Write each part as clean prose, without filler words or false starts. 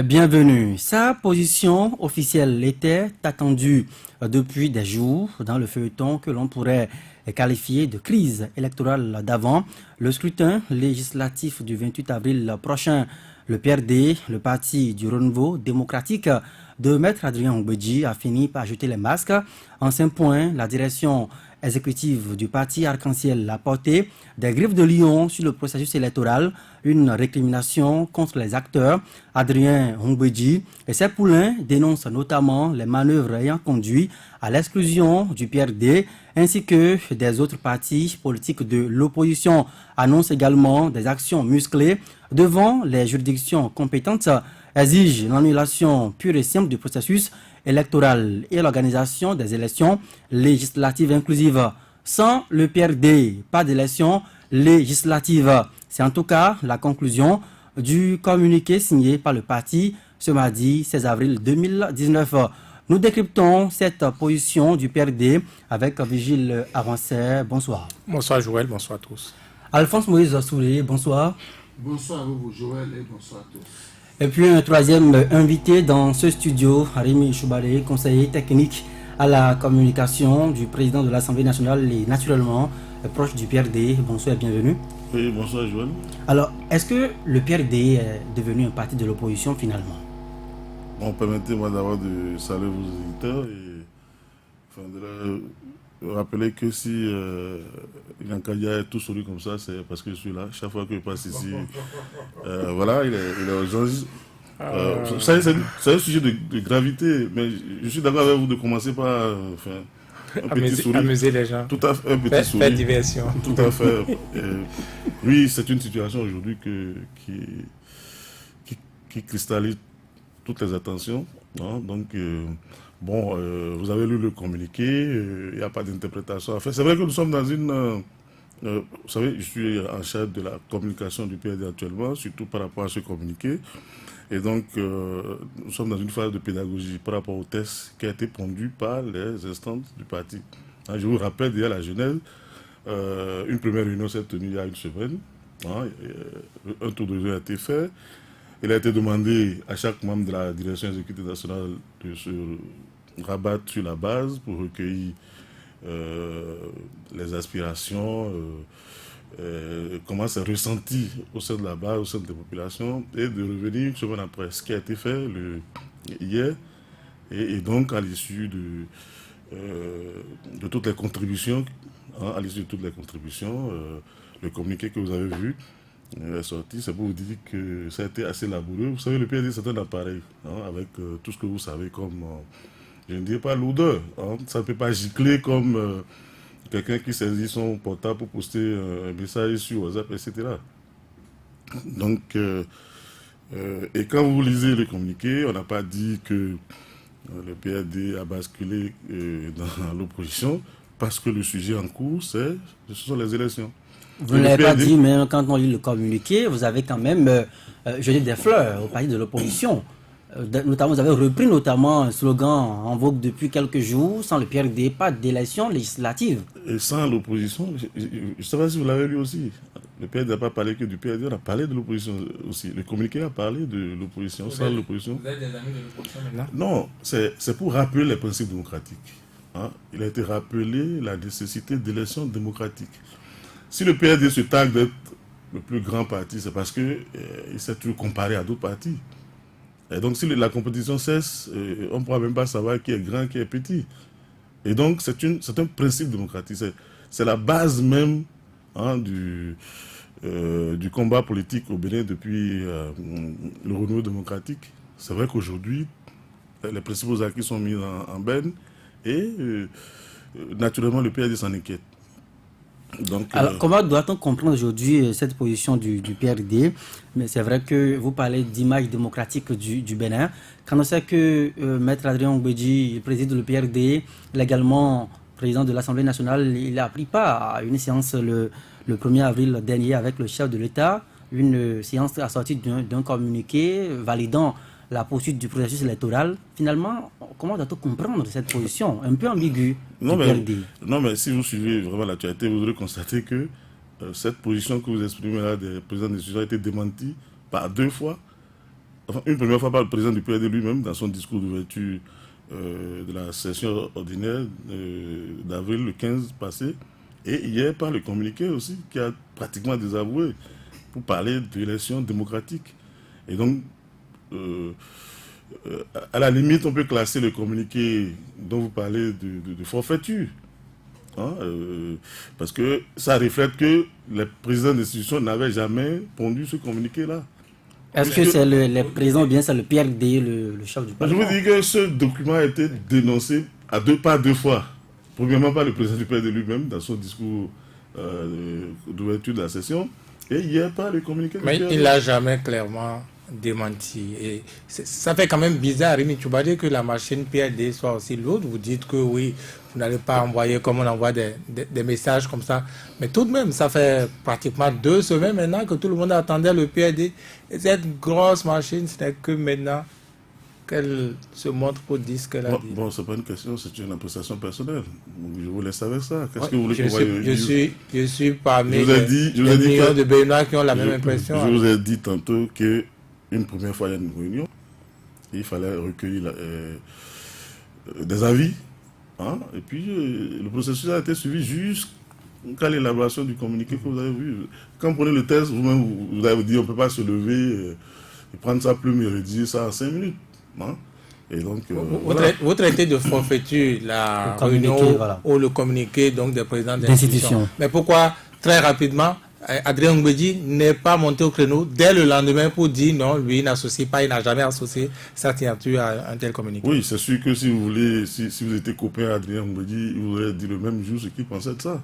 Bienvenue. Sa position officielle était attendue depuis des jours dans le feuilleton que l'on pourrait qualifier de crise électorale d'avant le scrutin législatif du 28 avril prochain. Le PRD, le parti du renouveau démocratique de Maître Adrien Ngbeji, a fini par jeter les masques. En 5 points, la direction exécutive du parti Arc-en-Ciel a porté des griffes de lion sur le processus électoral, une récrimination contre les acteurs. Adrien Ngbeji et ses poulains dénoncent notamment les manœuvres ayant conduit à l'exclusion du PRD ainsi que des autres partis politiques de l'opposition. Annoncent également des actions musclées devant les juridictions compétentes, exigent l'annulation pure et simple du processus électoral et l'organisation des élections législatives inclusives. Sans le PRD, pas d'élections législatives. C'est en tout cas la conclusion du communiqué signé par le parti ce mardi 16 avril 2019. Nous décryptons cette position du PRD avec Vigile Avancé. Bonsoir. Bonsoir Joël, bonsoir à tous. Alphonse Moïse Soulé, bonsoir. Bonsoir à vous Joël et bonsoir à tous. Et puis un troisième invité dans ce studio, Rémi Choubalé, conseiller technique à la communication du président de l'Assemblée nationale et naturellement proche du PRD. Bonsoir et bienvenue. Oui, bonsoir Joël. Alors, est-ce que le PRD est devenu un parti de l'opposition finalement? Bon, permettez-moi d'abord de saluer vos auditeurs et de leur rappeler que si Yankadia est tout souri comme ça, c'est parce que je suis là. Chaque fois que je passe ici, voilà, il est aux gens. C'est un sujet de gravité, mais je suis d'accord avec vous de commencer par un petit sourire. Amuser les gens. Tout à fait, un petit sourire. Faire diversion. Tout à fait. Oui, c'est une situation aujourd'hui qui cristallise toutes les attentions. Hein, donc, vous avez lu le communiqué, il n'y a pas d'interprétation à faire. C'est vrai que nous sommes dans une... vous savez, je suis en charge de la communication du PRD actuellement, surtout par rapport à ce communiqué. Et donc, nous sommes dans une phase de pédagogie par rapport au test qui a été pondu par les instances du parti. Hein, je vous rappelle, déjà la genèse, une première réunion s'est tenue il y a une semaine. Hein, un tour de jeu a été fait. Il a été demandé à chaque membre de la direction exécutive nationale de se rabattre sur la base pour recueillir les aspirations, comment c'est ressenti au sein de la base, au sein des populations, et de revenir une semaine après. Ce qui a été fait hier, et donc à l'issue de toutes les contributions, hein, le communiqué que vous avez vu, est sorti, c'est pour vous dire que ça a été assez laborieux. Vous savez, le PRD, c'est un appareil, hein, avec tout ce que vous savez comme, je ne dirais pas lourdeur. Hein, ça ne peut pas gicler comme quelqu'un qui saisit son portable pour poster un message sur WhatsApp, etc. Donc, et quand vous lisez le communiqué, on n'a pas dit que le PRD a basculé dans l'opposition parce que le sujet en cours, ce sont les élections. Vous ne l'avez pas dit, mais quand on lit le communiqué, vous avez quand même jeté des fleurs au parti de l'opposition. Notamment, vous avez repris notamment un slogan en vogue depuis quelques jours, sans le PRD, pas d'élection législative. Et sans l'opposition, je ne sais pas si vous l'avez lu aussi. Le PRD n'a pas parlé que du PRD, on a parlé de l'opposition aussi. Le communiqué a parlé de l'opposition, sans l'opposition. Vous êtes des amis de l'opposition maintenant? Non, c'est pour rappeler les principes démocratiques. Hein. Il a été rappelé la nécessité d'élections démocratiques. Si le PRD se targue d'être le plus grand parti, c'est parce qu'il s'est toujours comparé à d'autres partis. Et donc, si la compétition cesse, on ne pourra même pas savoir qui est grand, qui est petit. Et donc, c'est un principe démocratique. C'est la base même, hein, du combat politique au Bénin depuis le renouveau démocratique. C'est vrai qu'aujourd'hui, les principaux acquis sont mis en berne et naturellement, le PRD s'en inquiète. Donc, alors, comment doit-on comprendre aujourd'hui cette position du PRD? Mais c'est vrai que vous parlez d'image démocratique du Bénin. Quand on sait que Maître Adrien Ngbeji préside le PRD, il est également président de l'Assemblée nationale, il a pris part à une séance le 1er avril dernier avec le chef de l'État, une séance assortie d'un communiqué validant la poursuite du processus électoral. Finalement, comment doit-on comprendre cette position un peu ambiguë du PRD? Non, mais si vous suivez vraiment l'actualité, vous aurez constaté que cette position que vous exprimez là des présidents des institutions a été démentie par 2 fois une première fois par le président du PRD lui-même dans son discours d'ouverture de la session ordinaire d'avril le 15 passé, et hier par le communiqué aussi qui a pratiquement désavoué pour parler d'élections démocratiques. Et donc, à la limite, on peut classer le communiqué dont vous parlez de forfaiture. Hein, parce que ça reflète que les présidents d'institutions n'avaient jamais pondu ce communiqué-là. Est-ce que c'est le président ou bien c'est le PRD, le chef du Parlement? Je vous dis que ce document a été dénoncé par deux fois. Premièrement par le président du PRD lui-même dans son discours d'ouverture de la session, et hier par le communiqué du Mais PRD. il n'a jamais clairement démenti. Et ça fait quand même bizarre, Rémi Tchoubadé, que la machine PRD soit aussi lourde. Vous dites que oui, vous n'allez pas envoyer comme on envoie des messages comme ça. Mais tout de même, ça fait pratiquement 2 semaines maintenant que tout le monde attendait le PRD. Et cette grosse machine, ce n'est que maintenant qu'elle se montre pour dire ce qu'elle a dit. Bon, c'est pas une question, c'est une appréciation personnelle. Je vous laisse avec ça. Qu'est-ce que vous voulez qu'on voie? Je suis parmi les millions de Béninois qui ont la même impression. Je vous ai dit tantôt qu'une première fois, il y a une réunion, et il fallait recueillir des avis. Hein, et puis, le processus a été suivi jusqu'à l'élaboration du communiqué que vous avez vu. Quand vous prenez le test, vous-même, vous avez dit on ne peut pas se lever et prendre sa plume et rédiger ça en 5 minutes. Hein? Et donc, vous traitez de forfaiture la réunion ou le communiqué donc, des présidents d'institutions. Mais pourquoi, très rapidement, Adrien Ngouedji n'est pas monté au créneau dès le lendemain pour dire non, lui il n'associe pas, il n'a jamais associé sa signature à un tel communiqué? Oui, c'est sûr que si vous voulez, si vous étiez copain d'Adrien Ngouedji, il vous aurait dit le même jour ce qu'il pensait de ça.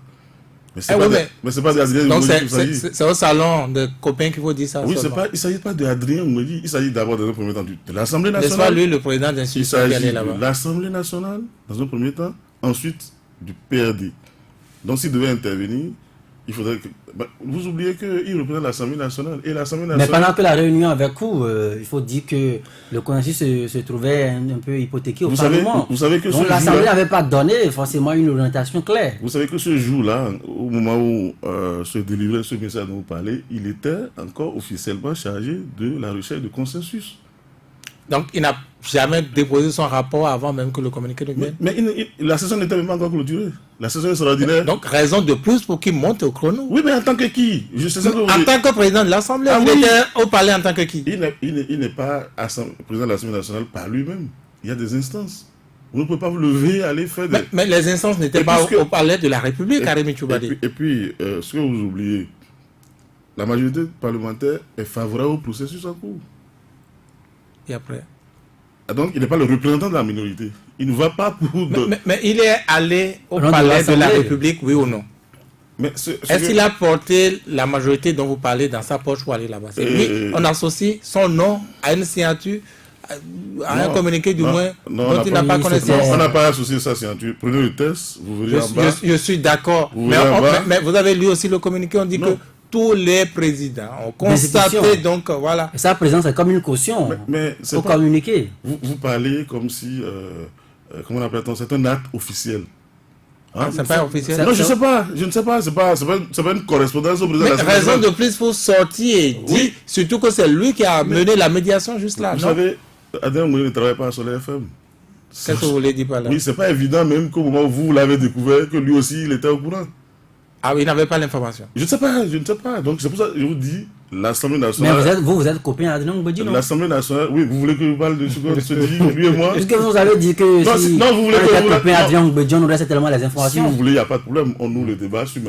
Mais c'est pas d'Adrien Ngouedji. C'est au salon de copains qu'il faut dire ça. Oui, il ne s'agit pas d'Adrien Ngouedji, il s'agit d'abord dans un premier temps de l'Assemblée nationale. N'est-ce pas lui le président d'institution qui allait là-bas? L'Assemblée nationale, dans un premier temps, ensuite du PRD. Donc s'il devait intervenir, il faudrait que... vous oubliez qu'il représente l'Assemblée nationale. Et l'Assemblée nationale... Mais pendant que la réunion avait cours, il faut dire que le consensus se trouvait un peu hypothéqué au Parlement. Vous savez que donc l'Assemblée n'avait pas donné forcément une orientation claire. Vous savez que ce jour-là, au moment où se délivrait ce message dont vous parlez, il était encore officiellement chargé de la recherche de consensus. Donc il n'a jamais déposé son rapport avant même que le communiqué ne vienne. Mais la session n'était même pas encore clôturée. La session est extraordinaire. Donc raison de plus pour qu'il monte au chrono. Oui, mais en tant que qui? En tant que président de l'Assemblée, il était au palais en tant que qui? Il n'est pas président de l'Assemblée nationale par lui-même. Il y a des instances. Vous ne pouvez pas vous lever, aller faire des... Mais les instances n'étaient pas au palais de la République, Rémi Tchoubadé. Et puis, ce que vous oubliez, la majorité parlementaire est favorable au processus en cours. Et après? Donc, il n'est pas le représentant de la minorité. Il ne va pas pour... Mais il est allé au palais de la République, oui ou non? Est-ce qu'il a porté la majorité dont vous parlez dans sa poche pour aller là-bas? Oui, on associe son nom à une signature, à un communiqué du moins dont il n'a pas connaissance. On n'a pas associé sa signature. Prenez le test, vous verrez en bas. Je suis d'accord. Mais vous avez lu aussi le communiqué, on dit que tous les présidents ont constaté, donc voilà. Et sa présence est comme une caution au communiqué. Vous parlez comme si, comment on appelle-t-on, c'est un acte officiel. Hein? C'est pas officiel? Non, je ne sais pas, c'est pas une correspondance au président de la Mais raison de plus pour sortir et dire, surtout que c'est lui qui a mené la médiation juste là. Vous savez, Adrien Ngouedji ne travaille pas sur les FM. Qu'est-ce que vous voulez dire par là? Oui, c'est pas évident même qu'au moment où vous l'avez découvert, que lui aussi, il était au courant. Ah oui, il n'avait pas l'information. Je ne sais pas. Donc c'est pour ça que je vous dis, l'Assemblée nationale... Mais vous êtes copain d'Adrien Ngouedji, non? L'Assemblée nationale, oui, vous voulez que je parle de ce qu'on se dit, lui et moi? Est-ce que vous avez dit que si vous êtes copain d'Adrien Ngouedji, on aurait certainement les informations? Si vous voulez, il n'y a pas de problème. On ouvre le débat sur mes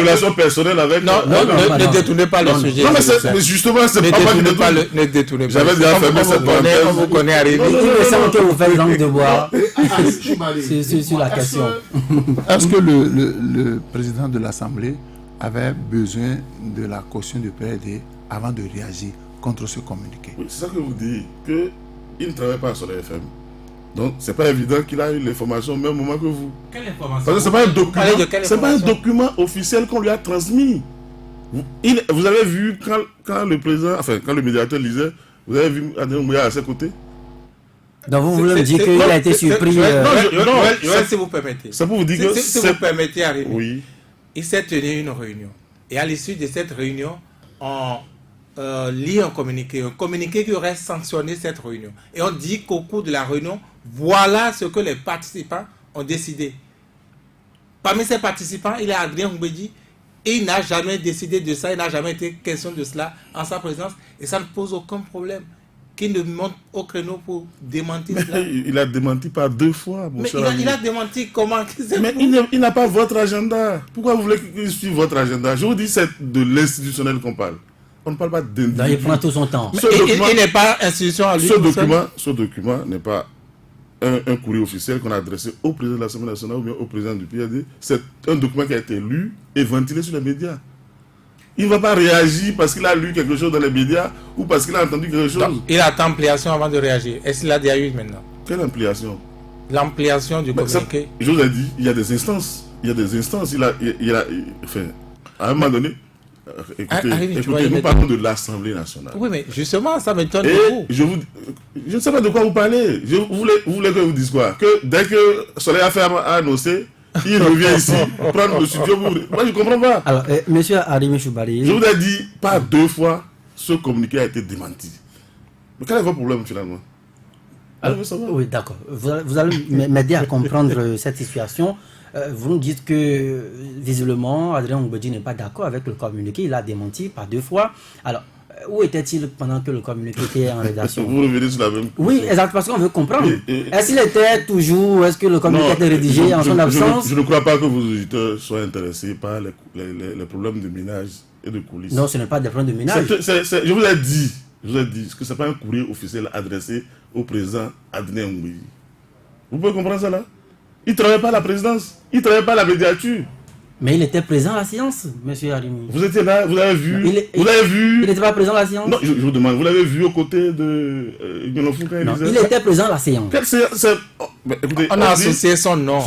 relations personnelles avec... Non, ne détournez pas le sujet. Non, mais justement, c'est pas moi qui détourne. Ne détournez pas. J'avais déjà fermé cette parenthèse. On vous connaît à Rémi. Il me semble que vous faites langue de bois sur la question. Est-ce que le président de l'Assemblée avait besoin de la caution du PRD avant de réagir contre ce communiqué? Oui, c'est ça que vous dites, qu'il ne travaille pas sur les FM. Donc, c'est pas évident qu'il a eu l'information au même moment que vous. Quelle information? Parce que c'est pas un document officiel qu'on lui a transmis. Vous avez vu quand le président, quand le médiateur lisait, vous avez vu Adrien Ngouedji à ses côtés? Donc vous voulez me dire qu'il a été surpris? Non, si vous permettez. C'est pour vous dire que... Si vous permettez, Rémi. Oui. Il s'est tenu une réunion. Et à l'issue de cette réunion, on lit un communiqué qui aurait sanctionné cette réunion. Et on dit qu'au cours de la réunion, voilà ce que les participants ont décidé. Parmi ces participants, il y a Adrien Mbedi, et il n'a jamais décidé de ça, il n'a jamais été question de cela en sa présence, et ça ne pose aucun problème. Qu'il ne monte au créneau pour démentir mais cela. il a démenti par 2 fois, mon Mais cher ami. il a démenti comment? Mais il n'a pas votre agenda. Pourquoi vous voulez qu'il suive votre agenda? Je vous dis, c'est de l'institutionnel qu'on parle. On ne parle pas d'individu. Il prend tout son temps. Il n'est pas institution à lui. Ce document n'est pas un courrier officiel qu'on a adressé au président de l'Assemblée nationale ou bien au président du PAD. C'est un document qui a été lu et ventilé sur les médias. Il ne va pas réagir parce qu'il a lu quelque chose dans les médias ou parce qu'il a entendu quelque chose. Donc, il attend ampliation avant de réagir. Est-ce qu'il a déjà eu maintenant? Quelle ampliation? L'ampliation du communiqué. Je vous ai dit, il y a des instances. Enfin, à un moment donné, écoutez, nous parlons de l'Assemblée nationale. Oui, mais justement, ça m'étonne Et beaucoup. je ne sais pas de quoi vous parlez. Vous voulez que je vous dise quoi? Que dès que Soleil a annoncé, il revient ici, prendre le studio. Moi, je ne comprends pas. Alors, monsieur Arimi Choubari. Je vous ai dit, pas 2 fois, ce communiqué a été démenti. Mais quel est votre problème finalement? Oui, d'accord. Vous allez m'aider à comprendre cette situation. Vous nous dites que, visiblement, Adrien Mbedi n'est pas d'accord avec le communiqué. Il a démenti par 2 fois. Alors, où était-il pendant que le communiqué était en rédaction? Vous revenez sur la même question. Oui, exact, parce qu'on veut comprendre. Est-ce qu'il était toujours, est-ce que le communiqué était rédigé en son absence? Je ne crois pas que vos auditeurs soient intéressés par les problèmes de ménage et de coulisses. Non, ce n'est pas des problèmes de ménage. Je vous ai dit que ce n'est pas un courrier officiel adressé au président Adrien Mbedi. Vous pouvez comprendre ça là? Il ne travaille pas à la présidence, il ne travaille pas à la médiature. Mais il était présent à la séance, monsieur Arimi. Vous étiez là, vous l'avez vu. Il n'était pas présent à la séance? Non, je vous demande, vous l'avez vu aux côtés de Yonofou quand Non, il était présent à la séance. Quelle séance? Écoutez, On a associé son nom à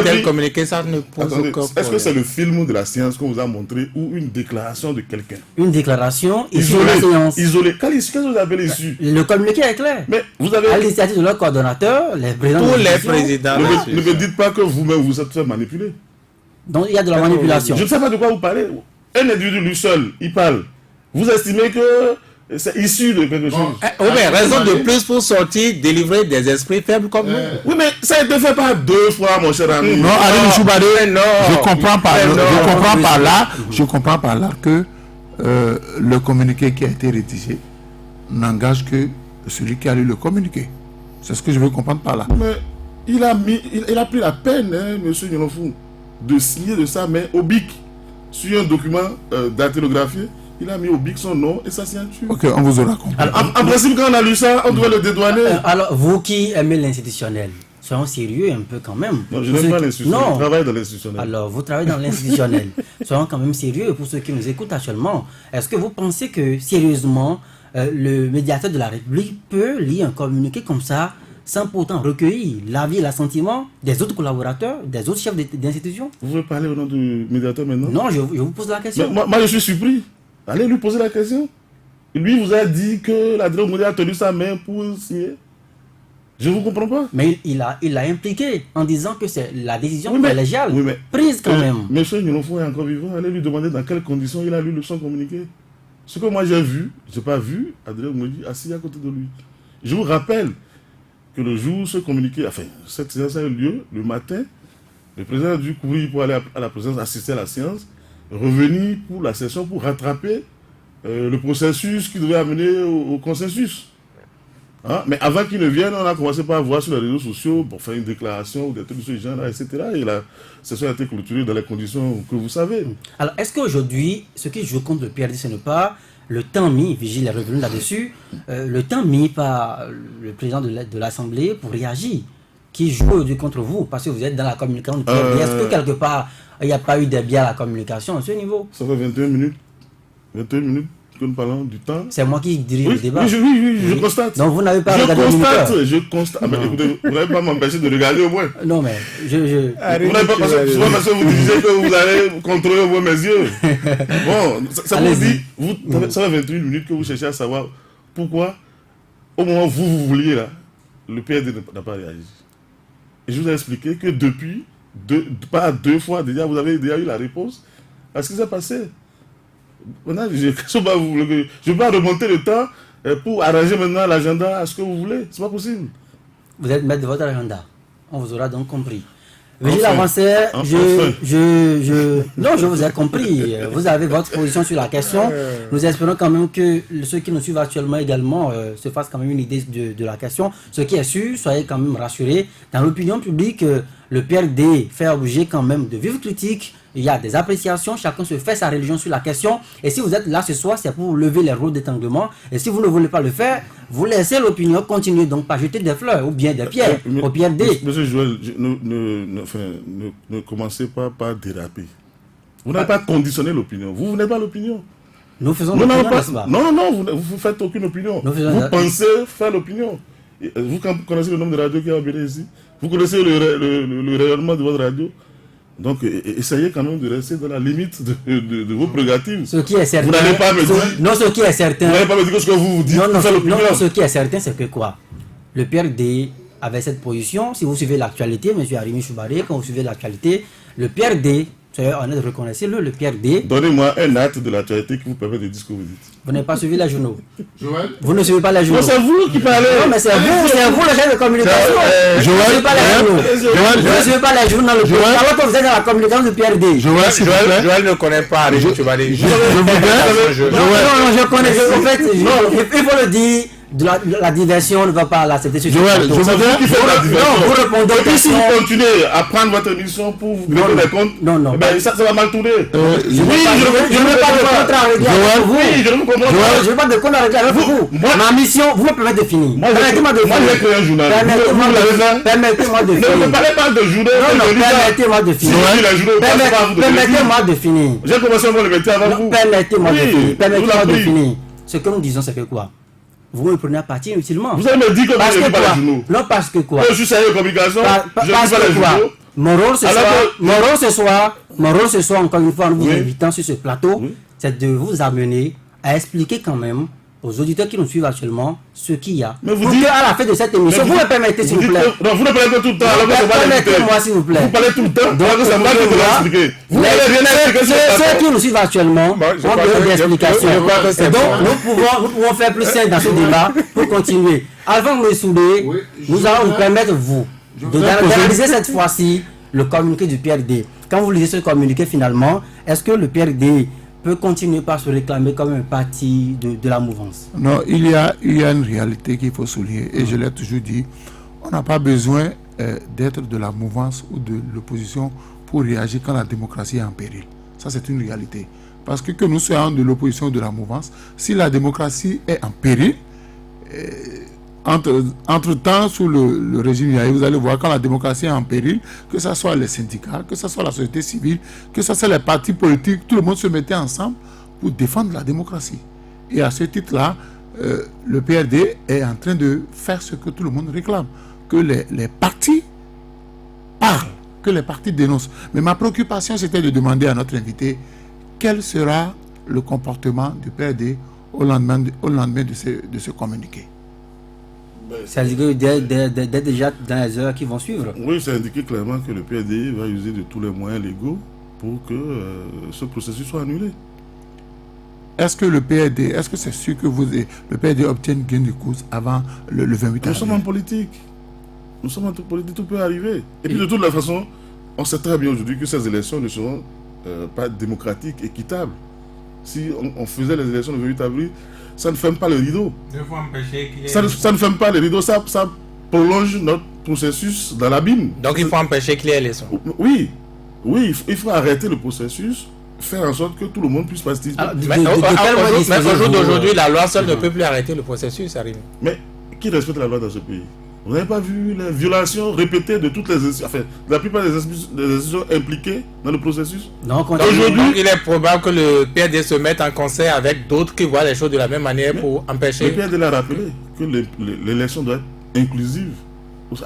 tel communiqué, ça ne pose aucun problème. Est-ce que c'est le film de la séance qu'on vous a montré ou une déclaration de quelqu'un? Une déclaration issue de la séance. Isolée. Qu'est-ce que vous appelez issue? Le communiqué est clair. Mais vous avez... À l'initiative de leur coordonnateur, les présidents Tous de les l'institution. présidents. Ne me dites pas que vous-même vous êtes fait manipuler. Donc il y a de la manipulation. Je ne sais pas de quoi vous parlez. Un individu lui seul, il parle. Vous estimez que c'est issu de quelque chose? Oui, mais raison de plus pour sortir, délivrer des esprits faibles comme nous. Oui, mais ça a été fait par 2 fois, mon cher ami. Non, Arimi Choubari, non. Je comprends par là que le communiqué qui a été rédigé n'engage que celui qui a lu le communiqué. C'est ce que je veux comprendre par là. Mais il a pris la peine, hein, monsieur Yonofou, de signer de sa main au bic sur un document dactylographié. Il a mis au bic son nom et sa signature. Ok, on vous aura compris. Alors, En principe, quand on a lu ça, on doit le dédouaner. alors, vous qui aimez l'institutionnel, soyons sérieux un peu quand même. Non, je n'aime pas l'institutionnel. Je travaille dans l'institutionnel. Alors, vous travaillez dans l'institutionnel. Soyons quand même sérieux pour ceux qui nous écoutent actuellement. Est-ce que vous pensez que, sérieusement, le médiateur de la République peut lire un communiqué comme ça sans pourtant recueillir l'avis et l'assentiment des autres collaborateurs, des autres chefs d'institution? Vous voulez parler au nom du médiateur maintenant? Non, je vous pose la question. Mais moi, je suis surpris. Allez lui poser la question. Lui vous a dit que l'Adrien Mbedi a tenu sa main pour signer. Je ne vous comprends pas. Mais il l'a impliqué en disant que c'est la décision Oui, mais- collégiale oui, mais- prise quand même. Monsieur Yonofou est encore vivant. Allez lui demander dans quelles conditions il a lu le son communiqué. Ce que moi j'ai vu, je n'ai pas vu Adrien Mbedi assis à côté de lui. Je vous rappelle que le jour où ce communiqué, enfin, cette séance a eu lieu, le matin, le président a dû courir pour aller à la présidence, assister à la séance, revenir pour la session pour rattraper le processus qui devait amener au consensus. Hein? Mais avant qu'il ne vienne, on a commencé par voir sur les réseaux sociaux pour faire une déclaration ou des trucs de ce genre-là, etc. Et la session a été clôturée dans les conditions que vous savez. Alors, est-ce qu'aujourd'hui, ce qui joue contre le PRD, ce n'est pas le temps mis, Vigile est revenu là-dessus, le temps mis par le président de l'Assemblée pour réagir, qui joue aujourd'hui contre vous, parce que vous êtes dans la communication du PRD. Est-ce que quelque part, il n'y a pas eu de biais à la communication à ce niveau? Ça fait 21 minutes. 21 minutes que nous parlons du temps. C'est moi qui dirige Oui, le débat. oui, je constate. Donc vous n'avez pas regardé le moniteur. Je constate. Ah, mais écoutez, vous n'allez pas m'empêcher de regarder au moins. Non, mais Vous n'avez pas parce que vous disiez que vous allez contrôler au moins mes yeux. Bon, ça vous dit, ça fait 28 minutes que vous cherchez à savoir pourquoi, au moment où vous vouliez là, le PRD n'a pas réagi. Et je vous ai expliqué que depuis, pas 2 fois déjà, vous avez déjà eu la réponse à ce qui s'est passé. Maintenant, je ne vais pas remonter le temps pour arranger maintenant l'agenda à ce que vous voulez. C'est pas possible. Vous êtes maître de votre agenda. On vous aura donc compris. Veuillez Enfin. avancer. Enfin. Non, je vous ai compris. Vous avez votre position sur la question. Nous espérons quand même que ceux qui nous suivent actuellement également se fassent quand même une idée de la question. Ce qui est sûr, soyez quand même rassurés. Dans l'opinion publique, le PRD fait objet quand même de vives critiques. Il y a des appréciations, chacun se fait sa religion sur la question. Et si vous êtes là ce soir, c'est pour lever les roues d'étranglement. Et si vous ne voulez pas le faire, vous laissez l'opinion continuer. Donc, pas jeter des fleurs ou bien des pierres au PRD. Monsieur Joël, ne commencez pas par déraper. Vous n'avez pas conditionné l'opinion. Vous n'êtes pas l'opinion. Nous faisons Non, l'opinion, non, n'est-ce pas? non, vous ne faites aucune opinion. Vous pensez faire l'opinion. Vous connaissez le nombre de radios qui a obéi ici. Vous connaissez le rayonnement de votre radio. Donc, essayez quand même de rester dans la limite de vos prérogatives. Ce qui est certain. Vous n'allez pas me dire. Non, ce qui est certain. Vous n'allez pas me dire que ce que vous dites. Non, faire l'opinion. ce qui est certain, c'est que quoi? Le PRD avait cette position. Si vous suivez l'actualité, M. Arimi Choubari, quand vous suivez l'actualité, le PRD, soyez honnête, reconnaissez-le, le PRD. Donnez-moi un acte de l'actualité qui vous permet de dire ce que vous dites. Vous n'avez pas suivi les journaux. Joël, Vous ne suivez pas les journaux. Non, c'est vous qui parlez. Non, mais c'est vous le chef de communication. Vous ne suivez pas les journaux. Vous ne suivez pas les journaux dans le pays. Alors que vous êtes dans la communication du PRD. Joël ne connaît pas Arimi Choubari. Non, je connais. En fait, il faut le dire. La diversion ne va pas l'accepter sur ce plateau. C'est vous qui faites la diversion. Non, vous répondez aux Et puis si questions. vous continuez à prendre votre émission pour vous donner des comptes, Non. eh ben, ça va mal tourner. Je ne veux pas de contrat à régler avec vous. Oui, je ne vous comprends Je pas. ne veux pas de contrat à régler avec vous. Ma mission, vous me permettez de finir. Permettez-moi de Moi, j'ai créé un journal. Permettez-moi de Ne me finir. parlez pas de journal. Non, permettez-moi de finir. Permettez-moi de finir. J'ai commencé à voir le métier avant vous. Permettez-moi de Oui, finir. Permettez-moi je vous de en prie. finir. Ce que nous disons, c'est que quoi? Vous me prenez à partie inutilement. Vous allez me dire que Parce vous que n'aimez pas quoi? les journaux. Non, parce que quoi? Moi, je suis sérieux en communication. Je ne Parce lis pas que les quoi? journaux. Mon rôle ce soir, encore une fois, en vous Oui. invitant sur ce plateau, Oui. c'est de vous amener à expliquer quand même aux auditeurs qui nous suivent actuellement ce qu'il y a. Mais vous Pour dites- qu'à la fin de cette émission, vous me permettez s'il vous plaît. Non, vous ne parlez pas tout le temps. Alors que c'est pas l'invité. Permettez-moi s'il vous plaît. Vous parlez tout le temps. Donc, Alors que c'est moi qui vous l'ai expliqué. Vous n'avez rien à expliquer sur le Ceux plateau. qui nous suivent actuellement Moi, je ont crois besoin que- d'explications. je crois que c'est Et donc, bon. nous pouvons faire plus simple dans ce débat pour continuer. Avant de me souder, Oui, nous je allons vous voudrais- permettre, vous, d'analyser cette fois-ci le communiqué du PRD. Quand vous lisez ce communiqué, finalement, est-ce que le PRD peut continuer par se réclamer comme un parti de la mouvance? Non, il y a une réalité qu'il faut souligner, et je l'ai toujours dit, on n'a pas besoin d'être de la mouvance ou de l'opposition pour réagir quand la démocratie est en péril. Ça, c'est une réalité. Parce que nous soyons de l'opposition ou de la mouvance, si la démocratie est en péril, entre-temps, sous le régime Yahi, vous allez voir quand la démocratie est en péril, que ce soit les syndicats, que ce soit la société civile, que ce soit les partis politiques, tout le monde se mettait ensemble pour défendre la démocratie. Et à ce titre-là, le PRD est en train de faire ce que tout le monde réclame, que les partis parlent, que les partis dénoncent. Mais ma préoccupation, c'était de demander à notre invité quel sera le comportement du PRD au lendemain de ce communiqué. C'est-à-dire que dès déjà dans les heures qui vont suivre. Oui, c'est indiqué clairement que le PRD va user de tous les moyens légaux pour que ce processus soit annulé. Est-ce que le PRD, est-ce que c'est sûr que le PRD obtienne gain de cause avant le 28 Nous sommes en avril? politique. Nous sommes en politique, tout peut arriver. Et puis de toute la façon, on sait très bien aujourd'hui que ces élections ne seront pas démocratiques, équitables. Si on faisait les élections le 28 avril, ça ne ferme pas le rideau. Il faut empêcher qu'il y ait- Ça ne ferme pas le rideau, ça prolonge notre processus dans l'abîme. Donc il faut empêcher qu'il y ait élection. Oui, il faut arrêter le processus, faire en sorte que tout le monde puisse participer. Alors, Mais au jour d'aujourd'hui, la loi seule ne peut plus arrêter le processus, Arimi. Mais qui respecte la loi dans ce pays? Vous n'avez pas vu les violations répétées de toutes les institutions, enfin, de la plupart des institutions impliquées dans le processus? Donc, Aujourd'hui- Donc il est probable que le PRD se mette en concert avec d'autres qui voient les choses de la même manière pour Le empêcher. PRD l'a rappelé que l'élection doit être inclusive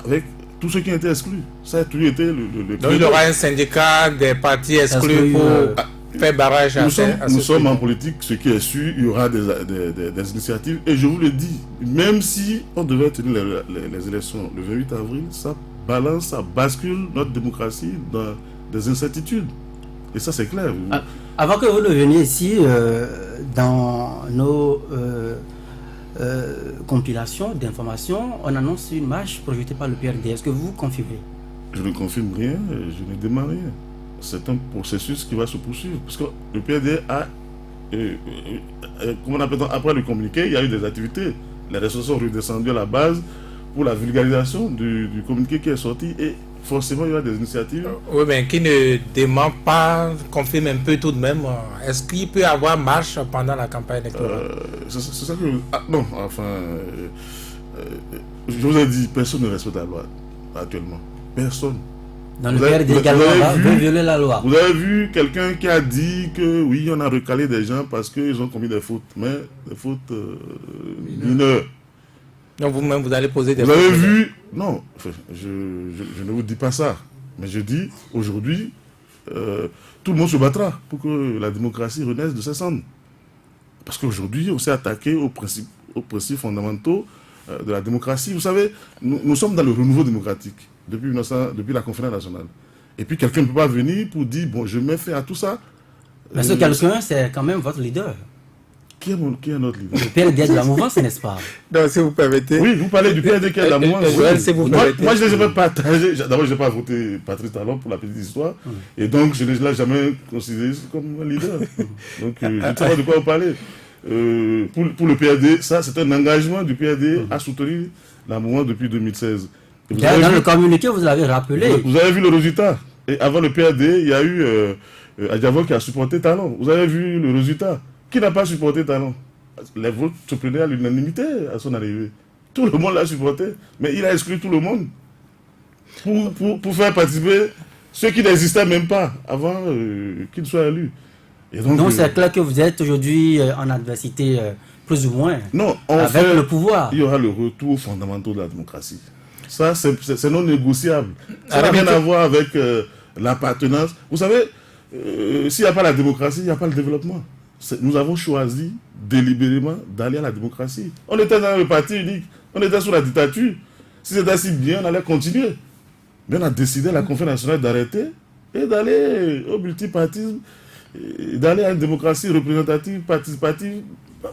avec tous ceux qui ont été exclus. Ça a toujours été le Donc il y aura un syndicat des partis exclus Exclus, pour faire barrage à Nous ce sommes sujet. en politique, ce qui est sûr, il y aura des initiatives. Et je vous le dis, même si on devait tenir les élections le 28 avril, ça balance, ça bascule notre démocratie dans des incertitudes. Et ça, c'est clair. Avant que vous ne veniez ici, dans nos compilations d'informations, on annonce une marche projetée par le PRD. Est-ce que vous confirmez? Je ne confirme rien, je ne demande rien. C'est un processus qui va se poursuivre. Parce que le PRD a, comment on appelle ça, après le communiqué, il y a eu des activités. Les ressources sont redescendues à la base pour la vulgarisation du communiqué qui est sorti et forcément il y aura des initiatives. Oui, mais qui ne demande pas, confirme un peu tout de même. Est-ce qu'il peut y avoir marche pendant la campagne électorale? C'est ça que... non, enfin... je vous ai dit, personne ne respecte la loi actuellement. Personne. Dans le PRD également, veut violer la loi. Vous avez vu quelqu'un qui a dit que oui, on a recalé des gens parce qu'ils ont commis des fautes, mais des fautes mineures. Donc vous-même, vous allez poser des Vous avez fautes. vu... Non, enfin, je ne vous dis pas ça. Mais je dis, aujourd'hui, tout le monde se battra pour que la démocratie renaisse de ses cendres. Parce qu'aujourd'hui, on s'est attaqué aux principes fondamentaux de la démocratie. Vous savez, nous sommes dans le renouveau démocratique depuis la conférence nationale. Et puis quelqu'un ne peut pas venir pour dire, bon, je mets fin à tout ça. Mais ce quelqu'un, c'est quand même votre leader. Qui est notre leader? Le PRD de la mouvance, n'est-ce pas? Donc, si vous permettez. Oui, vous parlez du PRD qui est de la mouvance. Si vous Moi, permettez. je ne les ai pas partagés. D'abord, je n'ai pas voté Patrice Talon pour la petite histoire. Et donc, je ne l'ai jamais considéré comme un leader. Donc, je ne sais pas de quoi vous parlez. Pour le PRD, ça, c'est un engagement du PRD à soutenir la mouvance depuis 2016. Et vous avez Dans vu- le communiqué, vous l'avez rappelé. vous avez vu le résultat. Et avant le PRD, il y a eu Adjavo qui a supporté Talon. Vous avez vu le résultat. Qui n'a pas supporté Talon? Les votes se prenaient à l'unanimité à son arrivée. Tout le monde l'a supporté. Mais il a exclu tout le monde pour faire participer ceux qui n'existaient même pas avant qu'il soit élu. Et Donc c'est clair que vous êtes aujourd'hui en adversité, plus ou moins, non, avec le pouvoir. il y aura le retour aux fondamentaux de la démocratie. Ça, c'est non négociable. Ça n'a Ah, rien mais- à voir avec l'appartenance. Vous savez, s'il n'y a pas la démocratie, il n'y a pas le développement. Nous avons choisi délibérément d'aller à la démocratie. On était dans le parti unique, on était sous la dictature. Si c'était si bien, on allait continuer. Mais on a décidé, la conférence nationale, d'arrêter et d'aller au multipartisme, et d'aller à une démocratie représentative, participative.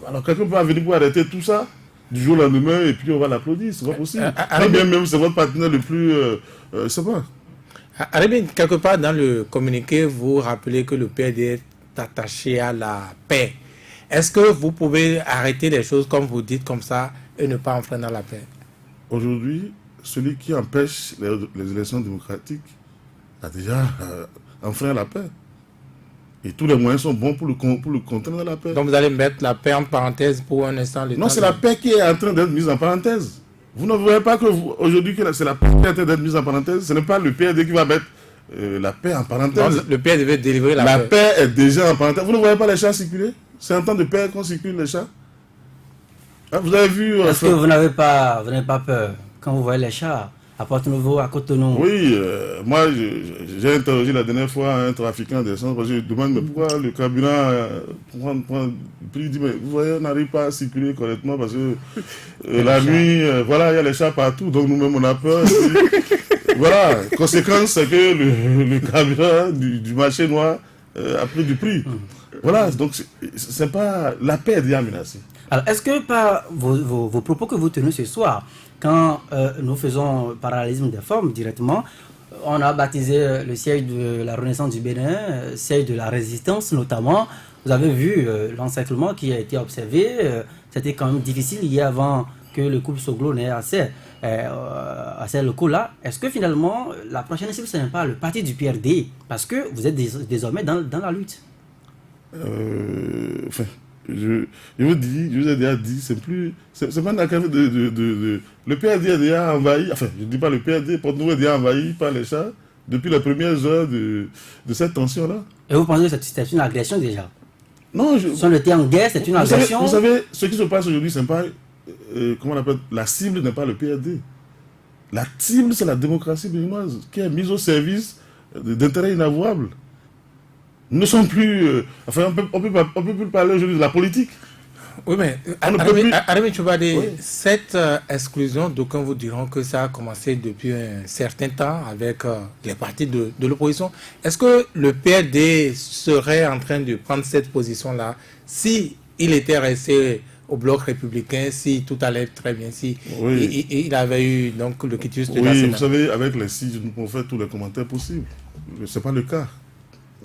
Alors quelqu'un peut venir pour arrêter tout ça du jour au lendemain et puis on va l'applaudir, c'est pas possible. Quand bien même c'est votre partenaire le plus... je sais pas. Arrivé quelque part dans le communiqué, vous rappelez que le PRD est attaché à la paix. Est-ce que vous pouvez arrêter les choses comme vous dites comme ça et ne pas enfreindre la paix? Aujourd'hui, celui qui empêche les élections démocratiques a déjà enfreint la paix. Et tous les moyens sont bons pour le contraindre la paix. Donc vous allez mettre la paix en parenthèse pour un instant. Non, c'est la paix qui est en train d'être mise en parenthèse. Vous ne voyez pas que aujourd'hui que c'est la paix qui est en train d'être mise en parenthèse. Ce n'est pas le PRD qui va mettre la paix en parenthèse. Le PRD devait délivrer la La paix. paix est déjà en parenthèse. Vous ne voyez pas les chats circuler? C'est en temps de paix qu'on circule les chats. Ah, vous avez vu... Est-ce que vous n'avez pas peur quand vous voyez les chats à Porto-Novo, à Cotonou? Oui, moi j'ai interrogé la dernière fois un trafiquant d'essence parce que je lui demande mais pourquoi le carburant prend prix. Il dit mais vous voyez on n'arrive pas à circuler correctement parce que la nuit, voilà, il y a les chats partout donc nous-mêmes on a peur. Voilà, conséquence c'est que le carburant du marché noir a pris du prix. Voilà, donc c'est pas... La paix est déjà menacée. Alors, est-ce que par vos propos que vous tenez ce soir, quand nous faisons parallélisme des formes directement, on a baptisé le siège de la Renaissance du Bénin, siège de la résistance notamment, vous avez vu l'encerclement qui a été observé, c'était quand même difficile hier avant que le couple Soglo n'ait à ces locaux-là. Est-ce que finalement, la prochaine cible, ce n'est pas le parti du PRD? Parce que vous êtes désormais dans la lutte. Enfin, je vous dis, je vous ai déjà dit, c'est pas une affaire le PRD est déjà envahi, enfin, je ne dis pas le PRD, Porto-Novo est déjà envahi par les chats depuis les premières heures de cette tension-là. Et vous pensez que c'est une agression déjà? Non, Si on était en guerre, c'est une agression. vous savez, ce qui se passe aujourd'hui, c'est pas, comment on appelle, la cible n'est pas le PRD. La cible, c'est la démocratie béninoise qui est mise au service d'intérêts inavouables. Nous ne sommes plus... enfin, on peut plus parler aujourd'hui de la politique. Oui, mais On ne peut plus- Arimi Choubade, Oui. cette exclusion, d'aucuns vous diront que ça a commencé depuis un certain temps avec les partis de l'opposition. Est-ce que le PRD serait en train de prendre cette position-là si il était resté au bloc républicain, si tout allait très bien, si Oui. il avait eu donc le quitus de la Oui, Sénat? vous savez, avec les sites, nous pouvons faire tous les commentaires possibles. Ce n'est pas le cas.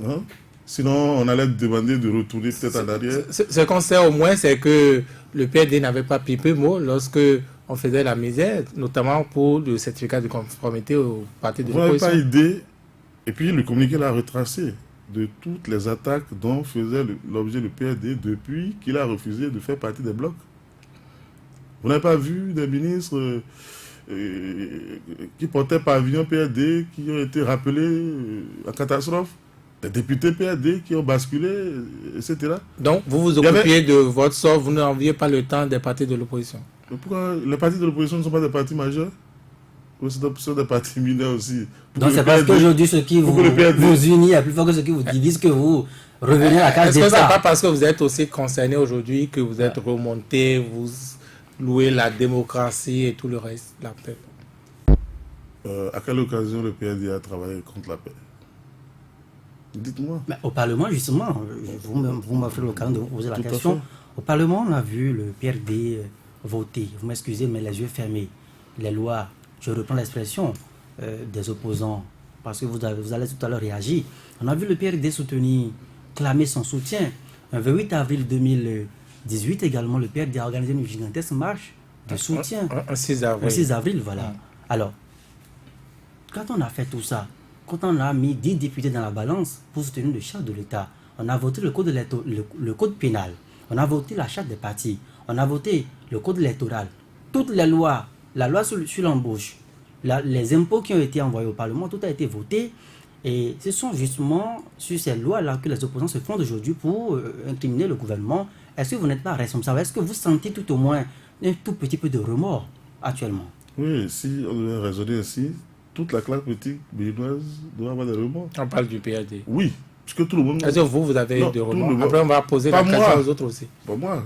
Hein? Sinon, on allait demander de retourner peut-être en arrière. Ce qu'on sait au moins, c'est que le PRD n'avait pas pipé mot lorsque on faisait la misère, notamment pour le certificat de conformité au parti de Vous n'avez pas l'opposition. idée, et puis le communiqué l'a retracé, de toutes les attaques dont faisait l'objet le PRD depuis qu'il a refusé de faire partie des blocs. Vous n'avez pas vu des ministres qui portaient pavillon PRD, qui ont été rappelés en catastrophe, des députés PRD qui ont basculé, etc. Donc, vous vous Il y avait- occupiez de votre sort, vous n'enviez pas le temps des partis de l'opposition. Mais pourquoi les partis de l'opposition ne sont pas des partis majeurs? Ou ce sont des partis mineurs aussi? Pour Donc que c'est le parce PRD qu'aujourd'hui, ce qui pour vous, que le PRD vous unit est plus fort que ce qui vous divise que vous revenez à la case Est-ce que ce n'est pas départ. parce que vous êtes aussi concerné aujourd'hui que vous êtes remonté, vous louez la démocratie et tout le reste, la paix? À quelle occasion le PRD a travaillé contre la paix? Dites-moi. Mais au Parlement, justement, vous m'avez fait l'occasion de vous poser la Tout à question. fait. Au Parlement, on a vu le PRD voter, vous m'excusez, mais les yeux fermés. Les lois, je reprends l'expression des opposants, parce que vous allez tout à l'heure réagir. On a vu le PRD soutenir, clamer son soutien. Un 28 avril 2018 également, le PRD a organisé une gigantesque marche de soutien. Un 6 avril. Le 6 avril, voilà. Alors, quand on a fait tout ça, quand on a mis 10 députés dans la balance pour soutenir le chef de l'État, on a voté le code pénal, on a voté la charte des partis, on a voté le code électoral, toutes les lois, la loi sur l'embauche, les impôts qui ont été envoyés au Parlement, tout a été voté. Et ce sont justement sur ces lois-là que les opposants se font aujourd'hui pour incriminer le gouvernement. Est-ce que vous n'êtes pas responsable? Est-ce que vous sentez tout au moins un tout petit peu de remords actuellement? Oui, si on devait raisonner ainsi, toute la classe politique béninoise doit avoir des remords. On parle du PRD. Oui, puisque tout le monde... Est-ce que vous avez Non, eu des tout le remords? monde. Après, on va poser Pas la question moi. aux autres aussi. Pour moi,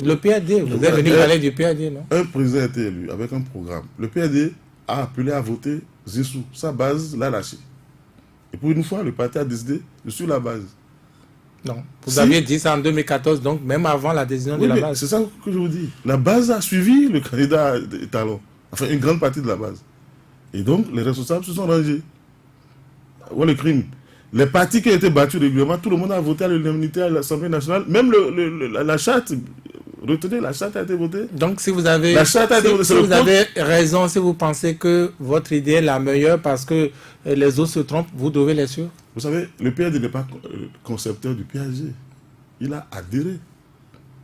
Le PRD, vous êtes venu parler du PRD, non? un président a été élu avec un programme. Le PRD a appelé à voter Zissou. Sa base l'a lâché. Et pour une fois, le parti a décidé de suivre la base. Non. Vous Si. aviez dit ça en 2014, donc même avant la décision Oui, de la mais base. c'est ça que je vous dis. La base a suivi le candidat talon. Enfin, une grande partie de la base. Et donc, les responsables se sont rangés. Voilà le crime. Les partis qui ont été battus régulièrement, tout le monde a voté à l'unanimité à l'Assemblée nationale. Même la charte, retenez, la charte a été votée. Donc, si vous avez, La charte a été votée, si c'est le vous code. avez raison, si vous pensez que votre idée est la meilleure parce que les autres se trompent, vous devez les suivre. Vous savez, le PRD n'est pas concepteur du PSG. Il a adhéré.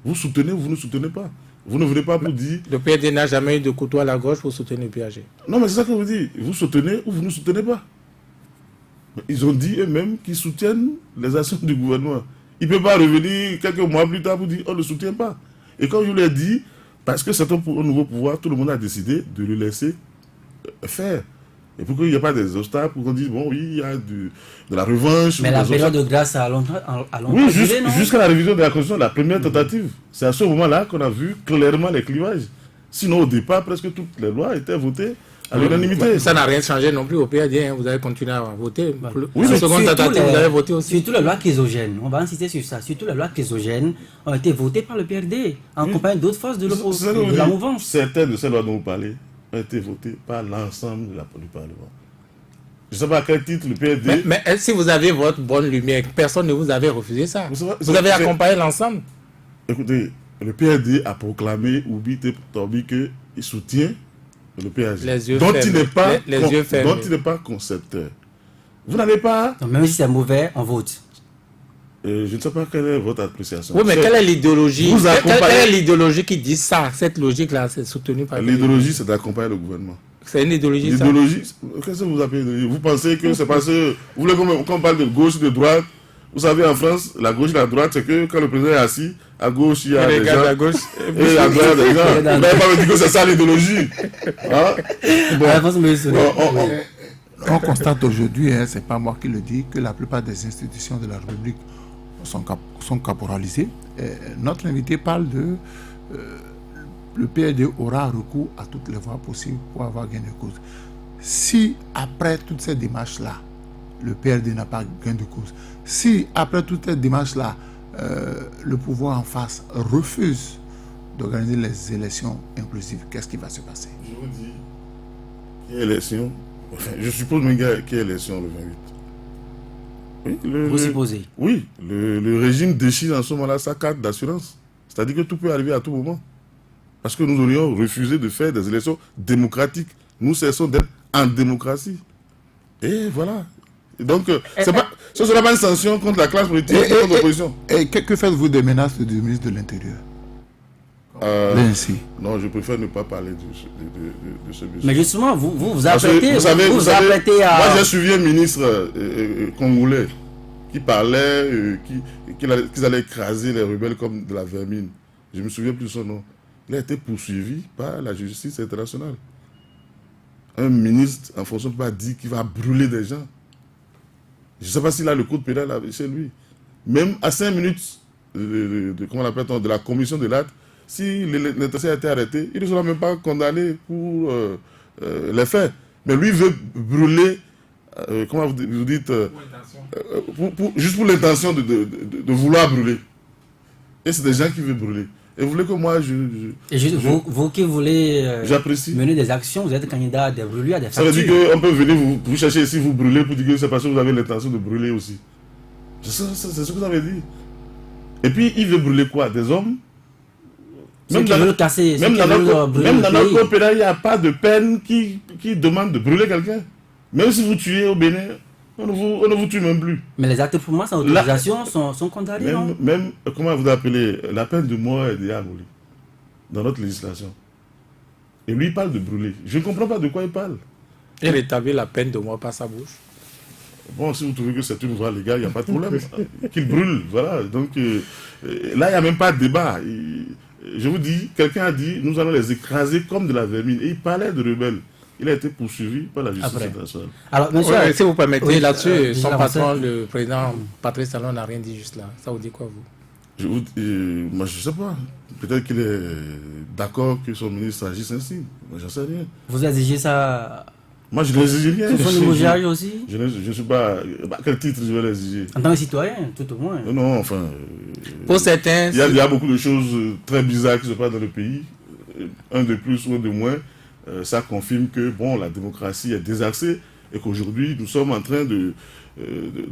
Vous soutenez ou vous ne soutenez pas. Vous ne venez pas pour dire... Le PRD n'a jamais eu de couteau à la gauche pour soutenir le PAG. Non, mais c'est ça que je vous dis. Vous soutenez ou vous ne soutenez pas. Mais ils ont dit eux-mêmes qu'ils soutiennent les actions du gouvernement. Ils ne peuvent pas revenir quelques mois plus tard pour dire on ne soutient pas. Et comme je vous l'ai dit, parce que c'est un nouveau pouvoir, tout le monde a décidé de le laisser faire. Et pour qu'il n'y ait pas des obstacles, pour qu'on dise bon, oui, il y a de la revanche. Mais ou la des période obstacles. de grâce a longtemps Oui, duré, non? jusqu'à la révision de la Constitution, la première tentative. C'est à ce moment-là qu'on a vu clairement les clivages. Sinon, au départ, presque toutes les lois étaient votées à l'unanimité. Ça n'a rien changé non plus au PRD. Hein. Vous avez continué à voter. Oui, la mais seconde tentative, vous avez voté aussi. Surtout les lois chrysogènes, on va insister sur ça. Surtout les lois chrysogènes ont été votées par le PRD en compagnie d'autres forces de la mouvance. Certaines de ces lois dont vous parlez ont été votées par l'ensemble du Parlement. Je ne sais pas à quel titre le PRD... Mais si vous avez votre bonne lumière, personne ne vous avait refusé ça. Vous avez c'est- accompagné l'ensemble. Écoutez, le PRD a proclamé, Oubité Torbi, qu'il soutient le PAG. Les yeux dont fermés. il n'est pas, Les yeux fermés. dont il n'est pas concepteur. Vous n'allez pas... Donc, même si c'est mauvais, on vote. je ne sais pas quelle est votre appréciation. Oui, mais C'est- quelle est l'idéologie? Vous accompagnez- Quelle est l'idéologie qui dit ça? Cette logique-là, c'est soutenu par L'idéologie, c'est d'accompagner le gouvernement. C'est une idéologie, ça. L'idéologie, qu'est-ce que vous appelez l'idéologie? Vous pensez que c'est parce que... Vous voulez qu'on parle de gauche, de droite? Vous savez, en France, la gauche et la droite, c'est que quand le président est assis, à gauche, il y a Et des regarde gens... à gauche. Et à droite, des gens. Vous n'allez pas me dire que c'est ça l'idéologie. Hein? Bon. Alphonse Moïse, On constate aujourd'hui, hein, c'est pas moi qui le dis, que la plupart des institutions de la République sont caporalisés. Et notre invité parle de le PRD aura recours à toutes les voies possibles pour avoir gain de cause. Si après toutes ces démarches-là, le PRD n'a pas gain de cause, si après toutes ces démarches-là, le pouvoir en face refuse d'organiser les élections inclusives, qu'est-ce qui va se passer? Je vous dis, qu'il y ait élection, enfin, je suppose même qu'il y ait élection le 28. Oui, Vous supposez? Oui, le régime déchire en ce moment-là sa carte d'assurance. C'est-à-dire que tout peut arriver à tout moment. Parce que nous aurions refusé de faire des élections démocratiques. Nous cessons d'être en démocratie. Et voilà. Et donc, ce ne sera pas une sanction contre la classe politique et contre l'opposition. Et que faites-vous des menaces du ministre de l'Intérieur? Non, je préfère ne pas parler de ce dossier. Mais justement, vous Parce que, apprêtez, vous savez, à... Moi, j'ai suivi un ministre congolais qui parlait qu'ils allaient écraser les rebelles comme de la vermine. Je ne me souviens plus de son nom. Il a été poursuivi par la justice internationale. Un ministre en fonction ne peut pas dire qu'il va brûler des gens. Je ne sais pas s'il a le code pénal chez lui. Même à 5 minutes comment on appelle, de la commission de l'acte, si l'intéressé a été arrêté, il ne sera même pas condamné pour les faits. Mais lui veut brûler, comment vous dites, juste pour l'intention de vouloir brûler. Et c'est des gens qui veulent brûler. Et vous voulez que moi, vous qui voulez mener des actions, vous êtes candidat à des brûlures, à des factures. Ça veut dire qu'on peut venir vous chercher ici, vous brûler, pour dire que c'est parce que vous avez l'intention de brûler aussi. C'est ce que vous avez dit. Et puis, il veut brûler quoi? Des hommes? Même dans notre code pénal, il n'y a pas de peine qui demande de brûler quelqu'un. Même si vous tuez au Bénin, on ne vous tue même plus. Mais les actes pour moi sans autorisation sont condamnés, non? Même, comment vous appelez, la peine de mort est déjà abolie dans notre législation. Et lui, il parle de brûler. Je ne comprends pas de quoi il parle. Il rétablit la peine de mort par sa bouche. Bon, si vous trouvez que c'est une voie légale, il n'y a pas de problème. Qu'il brûle, voilà. Donc, là, il n'y a même pas de débat. Je vous dis, quelqu'un a dit, nous allons les écraser comme de la vermine. Et il parlait de rebelles. Il a été poursuivi par la justice internationale. Alors, monsieur, si vous permettez, là-dessus, son patron, le président Patrice Talon, n'a rien dit juste là. Ça vous dit quoi, vous? Moi, je ne sais pas. Peut-être qu'il est d'accord que son ministre agisse ainsi. Moi, j'en sais rien. Vous exigez ça? Moi, je n'exige rien. Son limogeage aussi? Je ne suis pas... quel titre je vais l'exiger? En tant que citoyen, tout au moins. Non, enfin... Pour certains... Il y a beaucoup de choses très bizarres qui se passent dans le pays. Un de plus ou un de moins. Ça confirme que bon, la démocratie est désaxée et qu'aujourd'hui, nous sommes en train de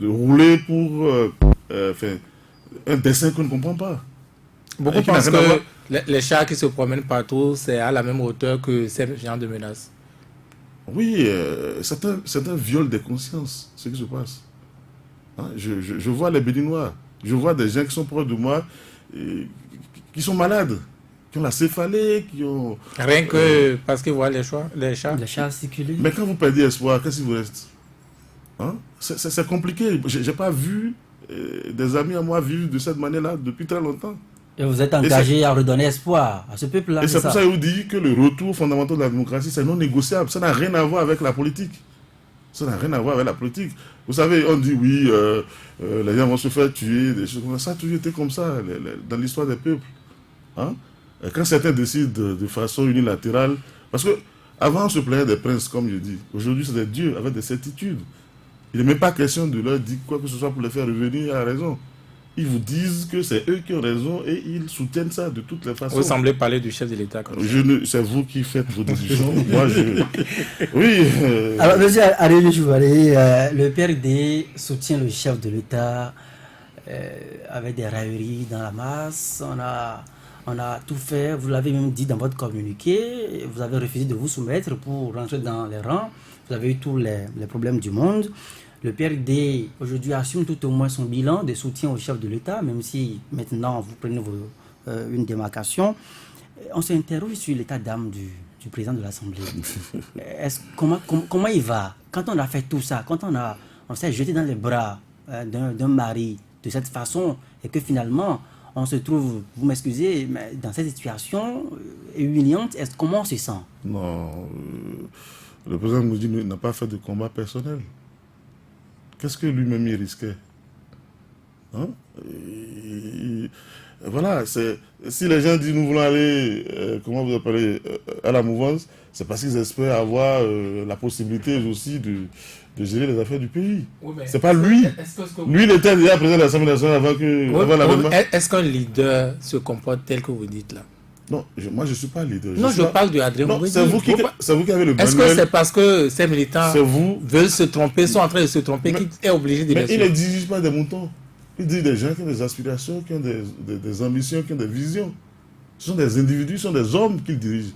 rouler pour un dessin qu'on ne comprend pas. Beaucoup pensent que les chars qui se promènent partout, c'est à la même hauteur que ces genres de menaces. Oui, c'est un viol des consciences, ce qui se passe. Hein, je vois les Béninois, je vois des gens qui sont proches de moi, qui sont malades. Qui ont la céphalée, qui ont... Rien que parce qu'ils voient les chars. Les chars circuler. Mais quand vous perdez espoir, qu'est-ce qui vous reste? Hein? C'est compliqué. Je n'ai pas vu des amis à moi vivre de cette manière-là depuis très longtemps. Et vous êtes engagé à redonner espoir à ce peuple-là. Et c'est pour ça que je vous dis que le retour fondamental de la démocratie, c'est non négociable. Ça n'a rien à voir avec la politique. Ça n'a rien à voir avec la politique. Vous savez, on dit oui, les gens vont se faire tuer, des choses comme ça. Ça a toujours été comme ça dans l'histoire des peuples. Hein? Quand certains décident de façon unilatérale, parce que avant on se plaignait des princes, comme je dis, aujourd'hui c'est des dieux avec des certitudes. Il n'est même pas question de leur dire quoi que ce soit pour les faire revenir à la raison. Ils vous disent que c'est eux qui ont raison et ils soutiennent ça de toutes les façons. Vous semblez parler du chef de l'État. C'est vous qui faites vos décisions. Moi, oui. Alors, monsieur Ariel Jouvaré, le PRD soutient le chef de l'État avec des railleries dans la masse. On a tout fait, vous l'avez même dit dans votre communiqué, vous avez refusé de vous soumettre pour rentrer dans les rangs, vous avez eu tous les problèmes du monde. Le PRD aujourd'hui assume tout au moins son bilan de soutien au chef de l'État, même si maintenant vous prenez une démarcation. On s'interroge sur l'état d'âme du président de l'Assemblée. Comment il va? Quand on a fait tout ça, quand on s'est jeté dans les bras d'un mari de cette façon et que finalement on se trouve, vous m'excusez, mais dans cette situation humiliante, comment on se sent? Non, le président Moudi n'a pas fait de combat personnel. Qu'est-ce que lui-même il risquait? Hein? Voilà, si les gens disent nous voulons aller, comment vous appelez, à la mouvance, c'est parce qu'ils espèrent avoir la possibilité aussi de gérer les affaires du pays. Oui, c'est pas lui. Lui, il était déjà président de l'Assemblée nationale avant l'avènement. Est-ce qu'un leader se comporte tel que vous dites là? Non, moi je ne suis pas leader. Je parle de Adrien Mouridi. C'est vous qui avez le manuel. Est-ce que c'est parce que ces militants veulent se tromper, sont en train de se tromper, qu'ils est obligé de les suivre? Mais il ne dirige pas des moutons. Il dit des gens qui ont des aspirations, qui ont des ambitions, qui ont des visions. Ce sont des individus, ce sont des hommes qu'il dirige.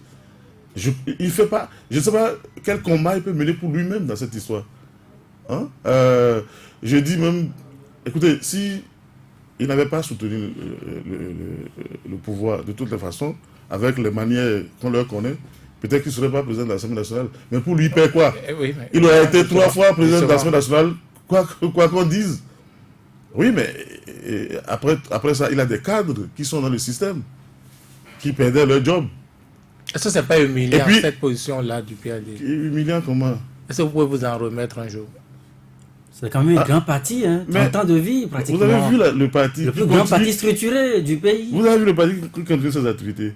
Je ne sais pas quel combat il peut mener pour lui-même dans cette histoire. Hein? Je dis même, écoutez, si il n'avait pas soutenu le pouvoir de toutes les façons, avec les manières qu'on leur connaît, peut-être qu'il ne serait pas président de l'Assemblée nationale. Mais pour lui, il perd quoi? Il aurait été 3 fois président de l'Assemblée nationale, quoi qu'on dise. Oui, mais après ça, il a des cadres qui sont dans le système, qui perdaient leur job. Est-ce que ce n'est pas humiliant, cette position-là du PAD? Humiliant comment? Est-ce que vous pouvez vous en remettre un jour? C'est quand même un grand parti, hein, 30 ans de vie pratiquement. Vous avez vu le parti? Le plus grand parti structuré du pays. Vous avez vu le parti qui continue ses activités,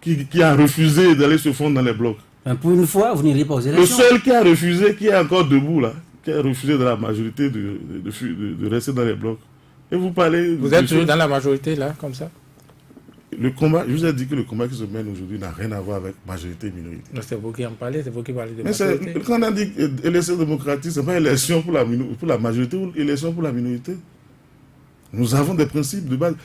qui a refusé d'aller se fondre dans les blocs. Pour une fois, vous n'irez pas aux élections. Le seul qui a refusé, qui est encore debout là, qui a refusé de la majorité de rester dans les blocs. Et vous parlez... Vous êtes toujours dans la majorité là, comme ça? Le combat, je vous ai dit que le combat qui se mène aujourd'hui n'a rien à voir avec majorité et minorité. C'est vous qui en parlez, c'est vous qui parlez de majorité. Quand on a dit élection démocratique, ce n'est pas élection pour la majorité ou élection pour la minorité. Nous avons des principes de base.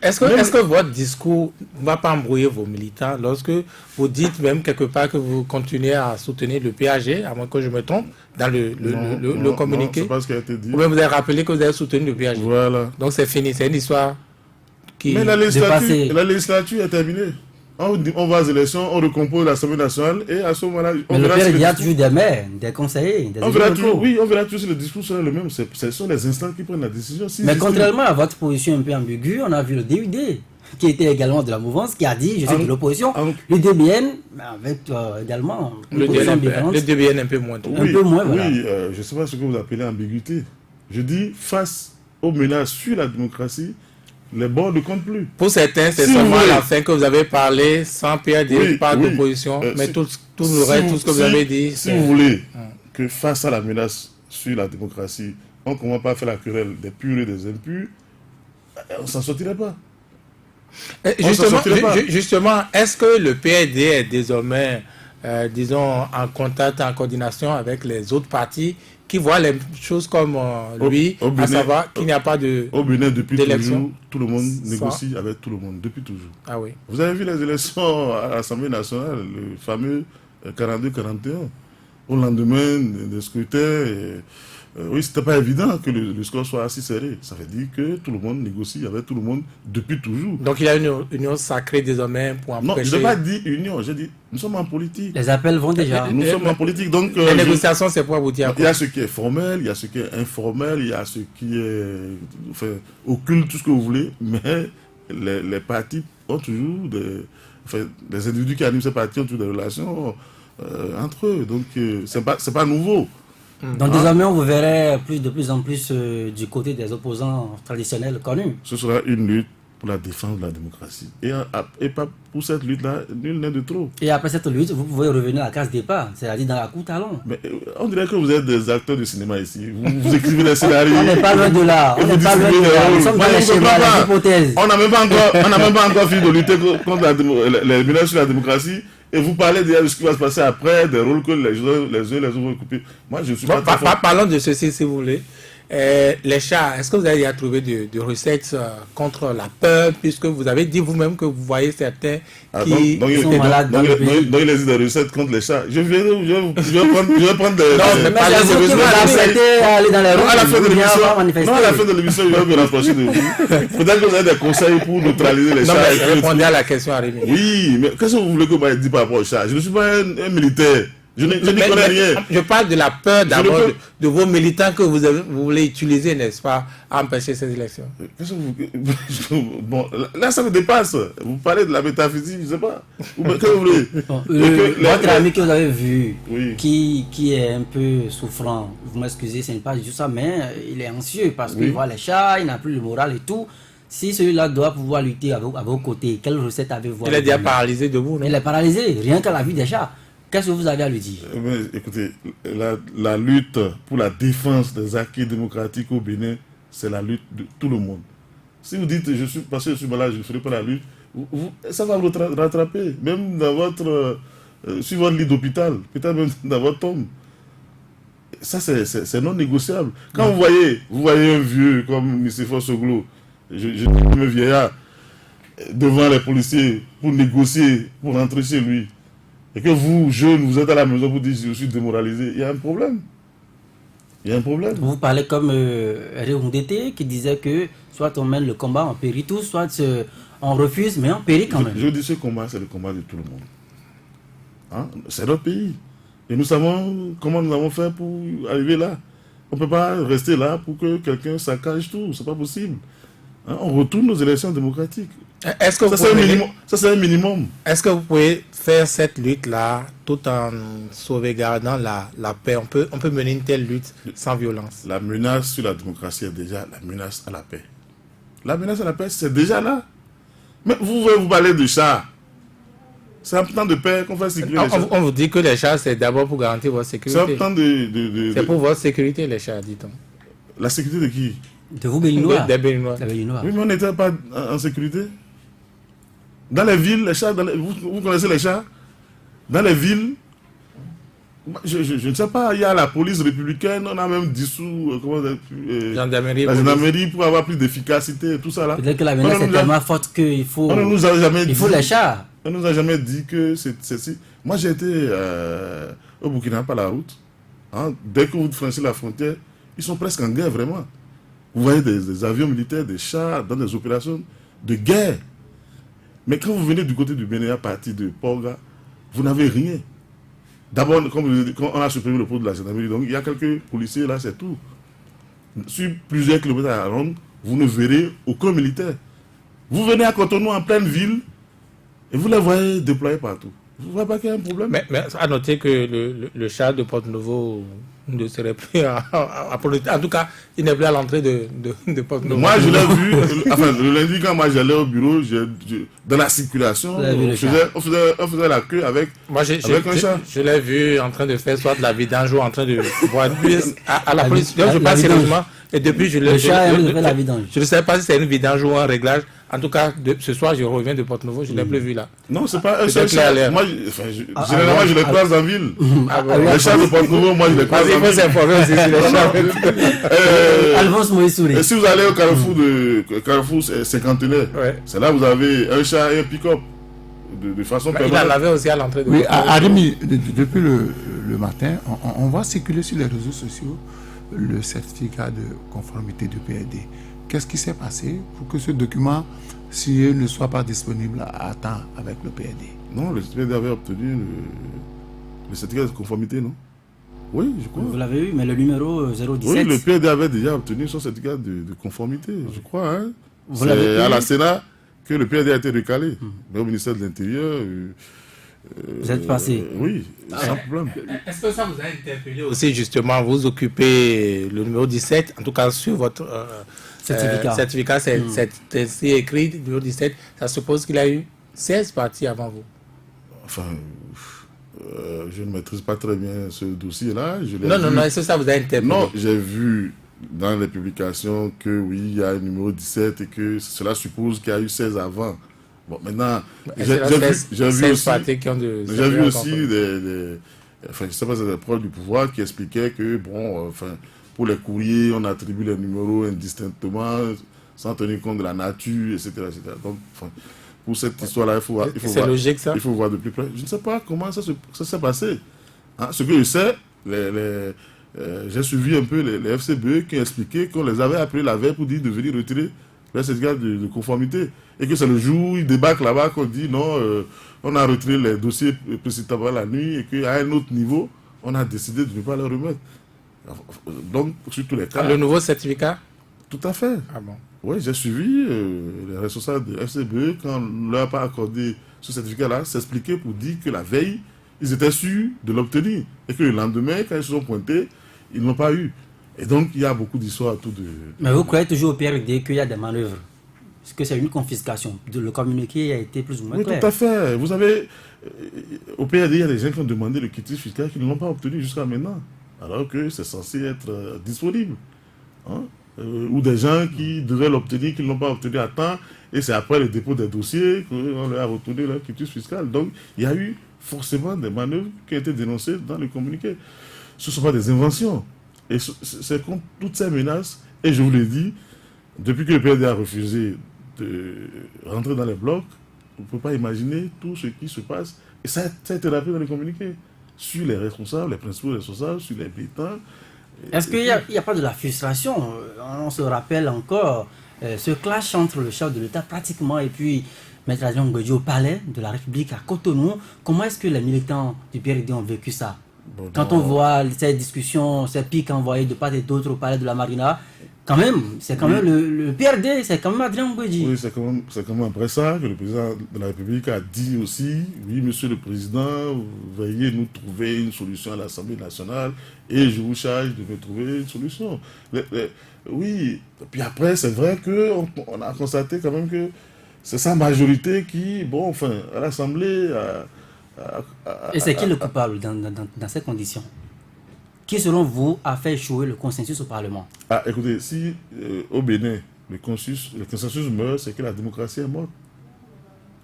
Est-ce que votre discours ne va pas embrouiller vos militants lorsque vous dites même quelque part que vous continuez à soutenir le PAG, à moins que je me trompe, dans le communiqué? Non, c'est pas ce qui a été dit. Ou bien vous avez rappelé que vous avez soutenu le PAG. Voilà. Donc c'est fini, c'est une histoire qui... Mais la législature est terminée. On va aux élections, on recompose l'Assemblée nationale et à ce moment-là... Mais le PLD a toujours des maires, des conseillers, des on verra toujours si le discours sera le même. Ce sont les instants qui prennent la décision. Mais contrairement à votre position un peu ambiguë, on a vu le DUD, qui était également de la mouvance, qui a dit, je suis de l'opposition, le DBN, avec également une position ambivalente. Le DBN un peu moins. Un peu moins, voilà. Oui, je ne sais pas ce que vous appelez ambiguïté. Je dis, face aux menaces sur la démocratie, les bords ne comptent plus. Pour certains, c'est seulement à la fin que vous avez parlé, sans PAD, pas d'opposition, mais tout le reste, tout ce que vous avez dit. Si vous voulez que face à la menace sur la démocratie, on ne commence pas à faire la querelle des purs et des impurs, on ne s'en sortirait pas. Justement, est-ce que le PAD est désormais, disons, en contact, en coordination avec les autres partis qui voient les choses comme lui, à savoir qu'il n'y a pas de au Bénin, depuis toujours, tout le monde négocie avec tout le monde, depuis toujours. Ah oui. Vous avez vu les élections à l'Assemblée nationale, le fameux 42-41, au lendemain des scrutins. Oui, c'était pas évident que le score soit assez serré. Ça veut dire que tout le monde négocie avec tout le monde depuis toujours. Donc il y a une union sacrée désormais pour empêcher... Non, je n'ai pas dit union, j'ai dit nous sommes en politique. Les appels vont déjà. Nous sommes en politique, donc... les négociations, c'est pour aboutir à quoi? Il y a ce qui est formel, il y a ce qui est informel, il y a ce qui est occulte, tout ce que vous voulez, mais les partis ont toujours des individus qui animent ces partis ont toujours des relations entre eux, donc c'est pas nouveau. Donc désormais, on vous verrait de plus en plus du côté des opposants traditionnels connus. Ce sera une lutte pour la défense de la démocratie. Et pas pour cette lutte-là, nul n'est de trop. Et après cette lutte, vous pouvez revenir à la case départ, c'est-à-dire dans la cour talon. Mais on dirait que vous êtes des acteurs de cinéma ici. Vous écrivez des scénarios. On n'est pas loin de là. On n'est pas loin de là. Nous sommes dans les schémas, les hypothèses. On n'a même pas encore fini de lutter contre les menaces sur la démocratie. Et vous parlez déjà de ce qui va se passer après, des rôles que les uns vont occuper. Moi, je suis pas Parlons de ceci, si vous voulez. Les chats, est-ce que vous avez déjà trouvé de recettes contre la peur, puisque vous avez dit vous-même que vous voyez certains qui sont malades dans le pays? Donc, il existe des recettes contre les chats. Je vais prendre des... Non, mais pas les aller dans les rues. À la fin de l'émission, je vais me rapprocher de vous. Peut-être que vous avez des conseils pour neutraliser les chats. Non, mais répondez à la question, Rémi. Oui, mais qu'est-ce que vous voulez que je dise par rapport aux chats? Je ne suis pas un militaire Je n'y connais rien. Je parle de la peur d'abord peux- de vos militants que vous voulez utiliser, n'est-ce pas, à empêcher ces élections. Qu'est-ce que bon, là, ça me dépasse. Vous parlez de la métaphysique, je ne sais pas. Qu'est-ce que vous voulez? Bon, Que votre ami que vous avez vu, Oui. qui est un peu souffrant, vous m'excusez, ce n'est pas juste ça, mais il est anxieux parce qu'il Oui. voit les chats, il n'a plus le moral et tout. Si celui-là doit pouvoir lutter à vos côtés, quelle recette avez-vous? Il est déjà paralysé debout, non? Il est paralysé, rien qu'à la vue des chats. Qu'est-ce que vous avez à lui dire? Mais, écoutez, la lutte pour la défense des acquis démocratiques au Bénin, c'est la lutte de tout le monde. Si vous dites, parce que je suis malade, je ne ferai pas la lutte, ça va vous rattraper, même dans sur votre lit d'hôpital, peut-être même dans votre tombe. Ça, c'est non négociable. Quand vous voyez un vieux comme Nicéphore Soglo, un vieillard, devant les policiers pour négocier, pour rentrer chez lui, et que vous, jeunes, vous êtes à la maison pour dire je suis démoralisé, il y a un problème. Il y a un problème. Vous parlez comme Réoundété qui disait que soit on mène le combat, on périt tous, soit on refuse, mais on périt quand même. Je dis ce combat, c'est le combat de tout le monde. Hein? C'est notre pays. Et nous savons comment nous avons fait pour arriver là. On ne peut pas rester là pour que quelqu'un saccage tout. C'est pas possible. Hein? On retourne aux élections démocratiques. Est-ce que Ça, c'est un minimum. Est-ce que vous pouvez faire cette lutte-là tout en sauvegardant la paix? On peut mener une telle lutte sans violence. La menace sur la démocratie est déjà la menace à la paix. La menace à la paix, c'est déjà là. Mais vous parlez de chats. C'est un temps de paix qu'on fait circuler les chats. On vous dit que les chats, c'est d'abord pour garantir votre C'est un sécurité. temps C'est pour votre sécurité, les chats, dit-on. La sécurité de qui? De vous, Béninois. Des Béninois. Des Béninois. Oui, mais on n'était pas en sécurité. Dans les villes, les chats, vous connaissez les chats? Dans les villes, je ne sais pas, il y a la police républicaine, on a même dissous Gendarmerie, la police. gendarmerie pour avoir plus d'efficacité et tout ça là. Peut-être que la menace est tellement forte qu'il faut, On ne nous a jamais il faut dit- les chats. On ne nous a jamais dit que c'est si. Moi, j'ai été au Burkina par la route. Hein. Dès que vous franchissez la frontière, ils sont presque en guerre, vraiment. Vous voyez des avions militaires, des chars dans des opérations de guerre. Mais quand vous venez du côté du Bénin, à partir de Porga, vous n'avez rien. D'abord, comme on a supprimé le port de la gendarmerie, donc il y a quelques policiers là, c'est tout. Sur plusieurs kilomètres à la ronde, vous ne verrez aucun militaire. Vous venez à Cotonou en pleine ville et vous les voyez déployés partout. Vous ne voyez pas qu'il y a un problème? Mais à noter que le chat de Porte-Nouveau ne serait plus à politique. En tout cas, il n'est plus à l'entrée de Porte-Nouveau. Moi, je l'ai vu, enfin, le lundi, quand moi j'allais au bureau, dans la circulation, Vous avez vu le on faisait la queue avec un chat. Je l'ai vu en train de faire soit de la vidange ou en train de boire à la police. Donc, je la passe vidange. sérieusement. Et depuis, je Le chat aime faire la vidange. Je ne sais pas si c'est une vidange ou un réglage. En tout cas, ce soir, je reviens de Porte-Nouveau. Je ne l'ai plus vu là. Non, c'est pas un Peut-être seul qu'il a chat. l'air. Moi, généralement, je les croise en ville. Les chats de Porte-Nouveau, moi, je les croise Il en faut ville. s'informer aussi sur les chats. Alphonse Moïse Souré. Et si vous allez au Carrefour cinquantenaire, Ouais. c'est là que vous avez un chat et un pick-up de façon Il en permanente. avait aussi à l'entrée de Oui, Porte-Nouveau. Arimi, depuis le matin, on voit circuler sur les réseaux sociaux le certificat de conformité du PRD. Qu'est-ce qui s'est passé pour que ce document, s'il ne soit pas disponible à temps avec le PRD? Non, le PRD avait obtenu le certificat de conformité, non? Oui, je crois. Vous l'avez eu, mais le numéro 017. Oui, le PRD avait déjà obtenu son certificat de conformité, je crois. Hein? Vous l'avez C'est à eu? la Sénat que le PRD a été recalé. Mais au ministère de l'Intérieur. Vous êtes passé. Oui, sans problème. Est-ce que ça vous a interpellé aussi justement, vous occupez le numéro 17, en tout cas sur votre Certificat. c'est écrit, numéro 17, ça suppose qu'il a eu 16 parties avant vous. Enfin, je ne maîtrise pas très bien ce dossier-là. Non, est-ce que ça vous a interpellé? Non, j'ai vu dans les publications que oui, il y a un numéro 17 et que cela suppose qu'il y a eu 16 avant. Bon, maintenant, j'ai vu aussi, parties qui ont de... j'ai vu aussi enfin, je sais pas, des proches du pouvoir qui expliquaient que, bon, enfin, pour les courriers, on attribue les numéros indistinctement, sans tenir compte de la nature, etc. etc. Donc, enfin, pour cette histoire-là, il faut voir. C'est logique, ça? Il faut voir de plus près. Je ne sais pas comment ça s'est passé. Hein, ce que je sais, j'ai suivi un peu les FCBE qui expliquaient qu'on les avait appelés la veille pour dire de venir retirer le certificat de conformité. Et que c'est le jour où il débarque là-bas qu'on dit non, on a retiré les dossiers précisément la nuit et qu'à un autre niveau, on a décidé de ne pas les remettre. Donc, sur tous les cas... Le nouveau certificat? Tout à fait. Ah bon? Oui, j'ai suivi les responsables de FCBE quand on ne leur a pas accordé ce certificat-là, s'expliquer pour dire que la veille, ils étaient sûrs de l'obtenir. Et que le lendemain, quand ils se sont pointés, ils ne l'ont pas eu. Et donc, il y a beaucoup d'histoires autour de... Mais vous croyez toujours au PRD qu'il y a des manœuvres? Est-ce que c'est une confiscation? Le communiqué a été plus ou moins Oui, clair. tout à fait. Vous savez, au PRD, il y a des gens qui ont demandé le quitus fiscal qui ne l'ont pas obtenu jusqu'à maintenant. Alors que c'est censé être disponible. Hein? Ou des gens qui devaient l'obtenir, qui ne l'ont pas obtenu à temps, et c'est après le dépôt des dossiers qu'on leur a retourné leur quitus fiscal. Donc, il y a eu forcément des manœuvres qui ont été dénoncées dans le communiqué. Ce ne sont pas des inventions. Et c'est contre toutes ces menaces, et je vous l'ai dit, depuis que le PRD a refusé de rentrer dans les blocs, on ne peut pas imaginer tout ce qui se passe. Et ça a été rappelé dans le communiqué, sur les responsables, les principaux responsables, sur les militants. Est-ce qu'il n'y a pas de la frustration? On se rappelle encore ce clash entre le chef de l'État pratiquement et puis Maître Adrien Ngozi au palais de la République à Cotonou. Comment est-ce que les militants du PRD ont vécu ça? Quand on voit ces discussions, ces pics envoyés de part et d'autre au palais de la Marina, quand même, c'est quand même le PRD, c'est quand même Adrien Ngozi. Oui, c'est quand même après ça que le président de la République a dit aussi, oui, monsieur le président, veuillez nous trouver une solution à l'Assemblée nationale et je vous charge de me trouver une solution. Oui, puis après, c'est vrai qu'on a constaté quand même que c'est sa majorité qui, bon, enfin, à l'Assemblée... Et c'est qui le coupable dans ces conditions? Qui, selon vous, a fait échouer le consensus au Parlement? Ah, écoutez, si au Bénin, le consensus meurt, c'est que la démocratie est morte.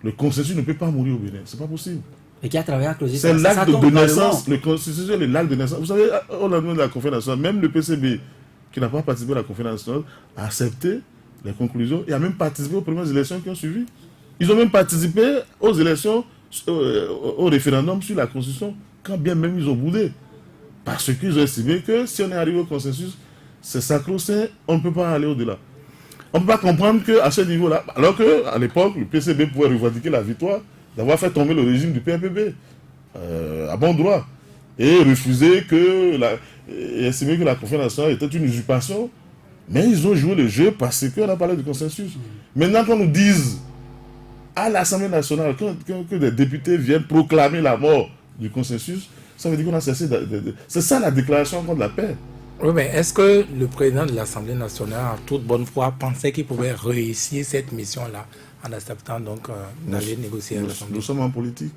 Le consensus ne peut pas mourir au Bénin, c'est pas possible. Et qui a travaillé à closer c'est l'acte de naissance, le consensus est l'acte de naissance. Vous savez, au lendemain de la conférence nationale, même le PCB, qui n'a pas participé à la conférence nationale, a accepté les conclusions et a même participé aux premières élections qui ont suivi. Ils ont même participé aux élections, au référendum sur la Constitution, quand bien même ils ont boudé. Parce qu'ils ont estimé que si on est arrivé au consensus, c'est sacro-saint, on ne peut pas aller au-delà. On ne peut pas comprendre qu'à ce niveau-là, alors qu'à l'époque, le PCB pouvait revendiquer la victoire d'avoir fait tomber le régime du PRPB à bon droit et refuser et estimer que la conférence nationale était une usurpation. Mais ils ont joué le jeu parce qu'on a parlé du consensus. Maintenant qu'on nous dise à l'Assemblée nationale que des députés viennent proclamer la mort du consensus, ça veut dire qu'on a cessé c'est ça la déclaration contre la paix. Oui, mais est-ce que le président de l'Assemblée nationale, en toute bonne foi, pensait qu'il pouvait réussir cette mission-là en acceptant donc d'aller négocier à l'Assemblée? Nous sommes en politique.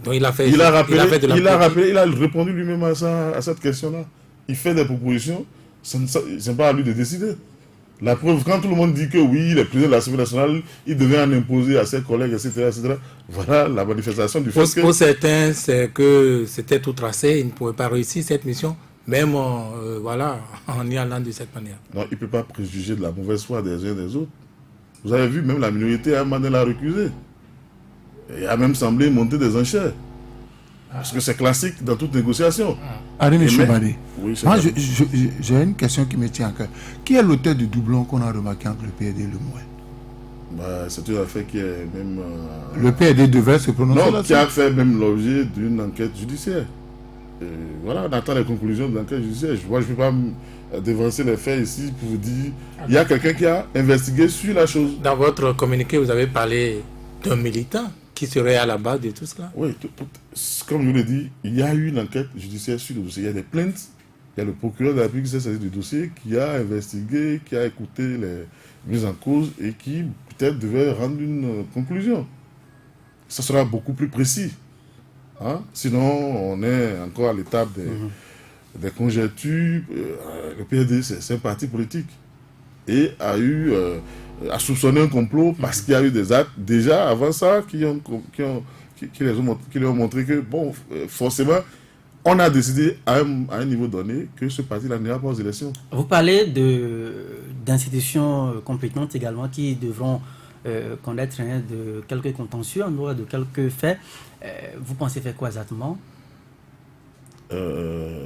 Donc il a fait, il a répondu lui-même à cette question-là. Il fait des propositions, ce n'est pas à lui de décider. La preuve, quand tout le monde dit que oui, le président de l'Assemblée nationale, il devait en imposer à ses collègues, etc., voilà la manifestation du fait que... Pour certains, c'est que c'était tout tracé, il ne pouvait pas réussir cette mission, même voilà, en y allant de cette manière. Non, il ne peut pas préjuger de la mauvaise foi des uns et des autres. Vous avez vu, même la minorité a demandé la récuser. Et a même semblé monter des enchères. Parce que c'est classique dans toute négociation. Arémé Choubani, oui, moi j'ai une question qui me tient à cœur. Qui est l'auteur du doublon qu'on a remarqué entre le PRD et le MOUE? C'est une affaire qui est même... Le PRD devrait se prononcer là-dessus. Non, qui a fait même l'objet d'une enquête judiciaire. Voilà, on attend les conclusions de l'enquête judiciaire. Moi, je ne peux pas dévancer les faits ici pour vous dire... Il y a quelqu'un qui a investigué sur la chose. Dans votre communiqué, vous avez parlé d'un militant qui serait à la base de tout cela. Oui, comme je vous l'ai dit, il y a eu une enquête judiciaire sur le dossier. Il y a des plaintes. Il y a le procureur de la République qui s'est saisi du dossier, qui a investigué, qui a écouté les mises en cause et qui peut-être devait rendre une conclusion. Ça sera beaucoup plus précis. Hein? Sinon, on est encore à l'étape des conjectures. Le PRD, c'est un parti politique. Et a soupçonné un complot parce qu'il y a eu des actes déjà avant ça qui lui ont montré que, bon, forcément, on a décidé à un niveau donné que ce parti-là n'ira pas aux élections. Vous parlez d'institutions compétentes également qui devront connaître de quelques contentieux, en dehors de quelques faits. Vous pensez faire quoi exactement? Mais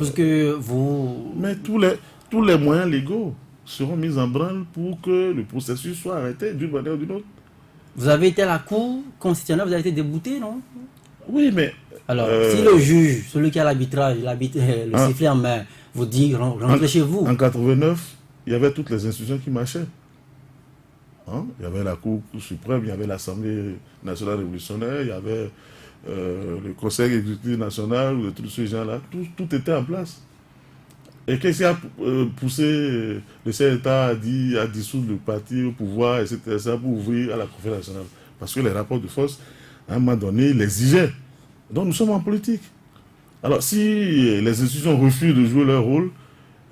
tous les moyens légaux. seront mises en branle pour que le processus soit arrêté d'une manière ou d'une autre. Vous avez été à la Cour constitutionnelle, vous avez été débouté, non? Oui, mais... Alors, si le juge, celui qui a l'arbitrage, le sifflet en main, vous dit rentrez chez vous. En 89, il y avait toutes les institutions qui marchaient. Hein? Il y avait la Cour suprême, il y avait l'Assemblée nationale révolutionnaire, il y avait le Conseil exécutif national, tous ces gens-là, tout était en place. Et qu'est-ce qui a poussé le CETA à dissoudre le parti au pouvoir, etc., pour ouvrir à la conférence nationale? Parce que les rapports de force, à un moment donné, l'exigeaient. Donc nous sommes en politique. Alors si les institutions refusent de jouer leur rôle,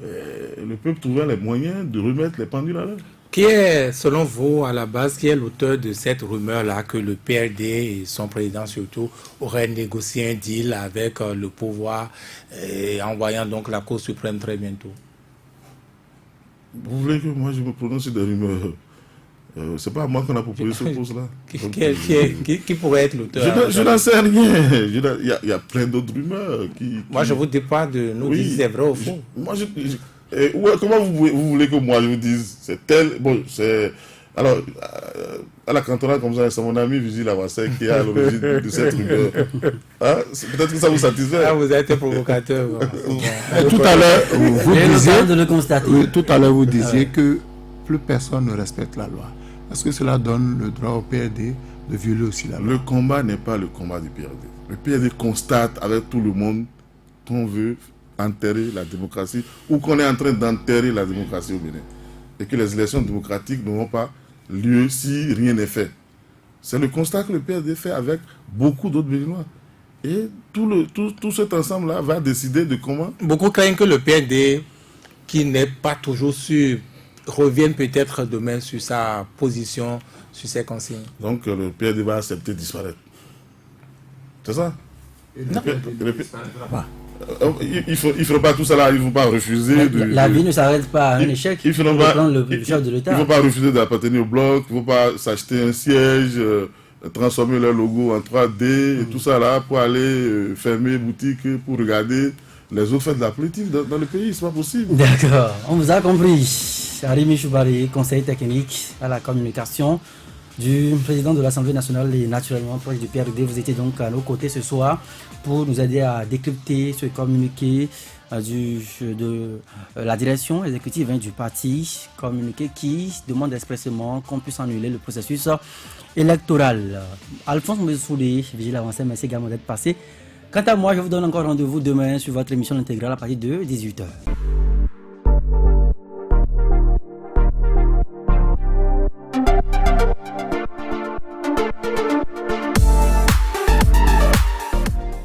le peuple trouvera les moyens de remettre les pendules à l'heure. Qui est, selon vous, à la base, qui est l'auteur de cette rumeur-là que le PRD et son président surtout auraient négocié un deal avec le pouvoir en voyant donc la Cour suprême très bientôt? Vous voulez que moi je me prononce sur des rumeurs? C'est pas à moi qu'on a proposé ce poste-là. Qui pourrait être l'auteur? Je n'en sais rien. Il y a plein d'autres rumeurs. Moi, je vous dis pas de nous dire si c'est vrai ou faux. Comment vous voulez que moi je vous dise? C'est tel. Bon, c'est. Alors, à la cantonade, comme ça, c'est mon ami Vigile Avassé qui est à l'origine de cette rumeur. Hein? Peut-être que ça vous satisfait. Ah, vous êtes un provocateur. Tout à l'heure, vous disiez. De le constater. Oui, tout à l'heure, vous disiez que plus personne ne respecte la loi. Est-ce que cela donne le droit au PRD de violer aussi la loi? Le combat n'est pas le combat du PRD. Le PRD constate avec tout le monde qu'on veut enterrer la démocratie ou qu'on est en train d'enterrer la démocratie au Bénin. Et que les élections démocratiques n'auront pas lieu si rien n'est fait. C'est le constat que le PRD fait avec beaucoup d'autres Béninois. Et tout cet ensemble-là va décider de comment... Beaucoup craignent que le PRD, qui n'est pas toujours sûr, revienne peut-être demain sur sa position, sur ses consignes. Donc le PRD va accepter de disparaître. C'est ça? Non. Il ne faut pas tout ça là, il ne faut pas refuser. La vie ne s'arrête pas à un échec. Il ne faut pas refuser d'appartenir au bloc, il ne faut pas s'acheter un siège, transformer leur logo en 3D, et tout ça là, pour aller fermer boutique, pour regarder les autres faire de la politique dans le pays, c'est pas possible. D'accord, on vous a compris. Arimi Choubari, conseiller technique à la communication du président de l'Assemblée nationale et naturellement proche du PRD. Vous étiez donc à nos côtés ce soir pour nous aider à décrypter ce communiqué de la direction exécutive du parti, communiqué qui demande expressément qu'on puisse annuler le processus électoral. Alphonse Messoudé, Vigile Avancé, merci également d'être passé. Quant à moi, je vous donne encore rendez-vous demain sur votre émission intégrale à partir de 18h.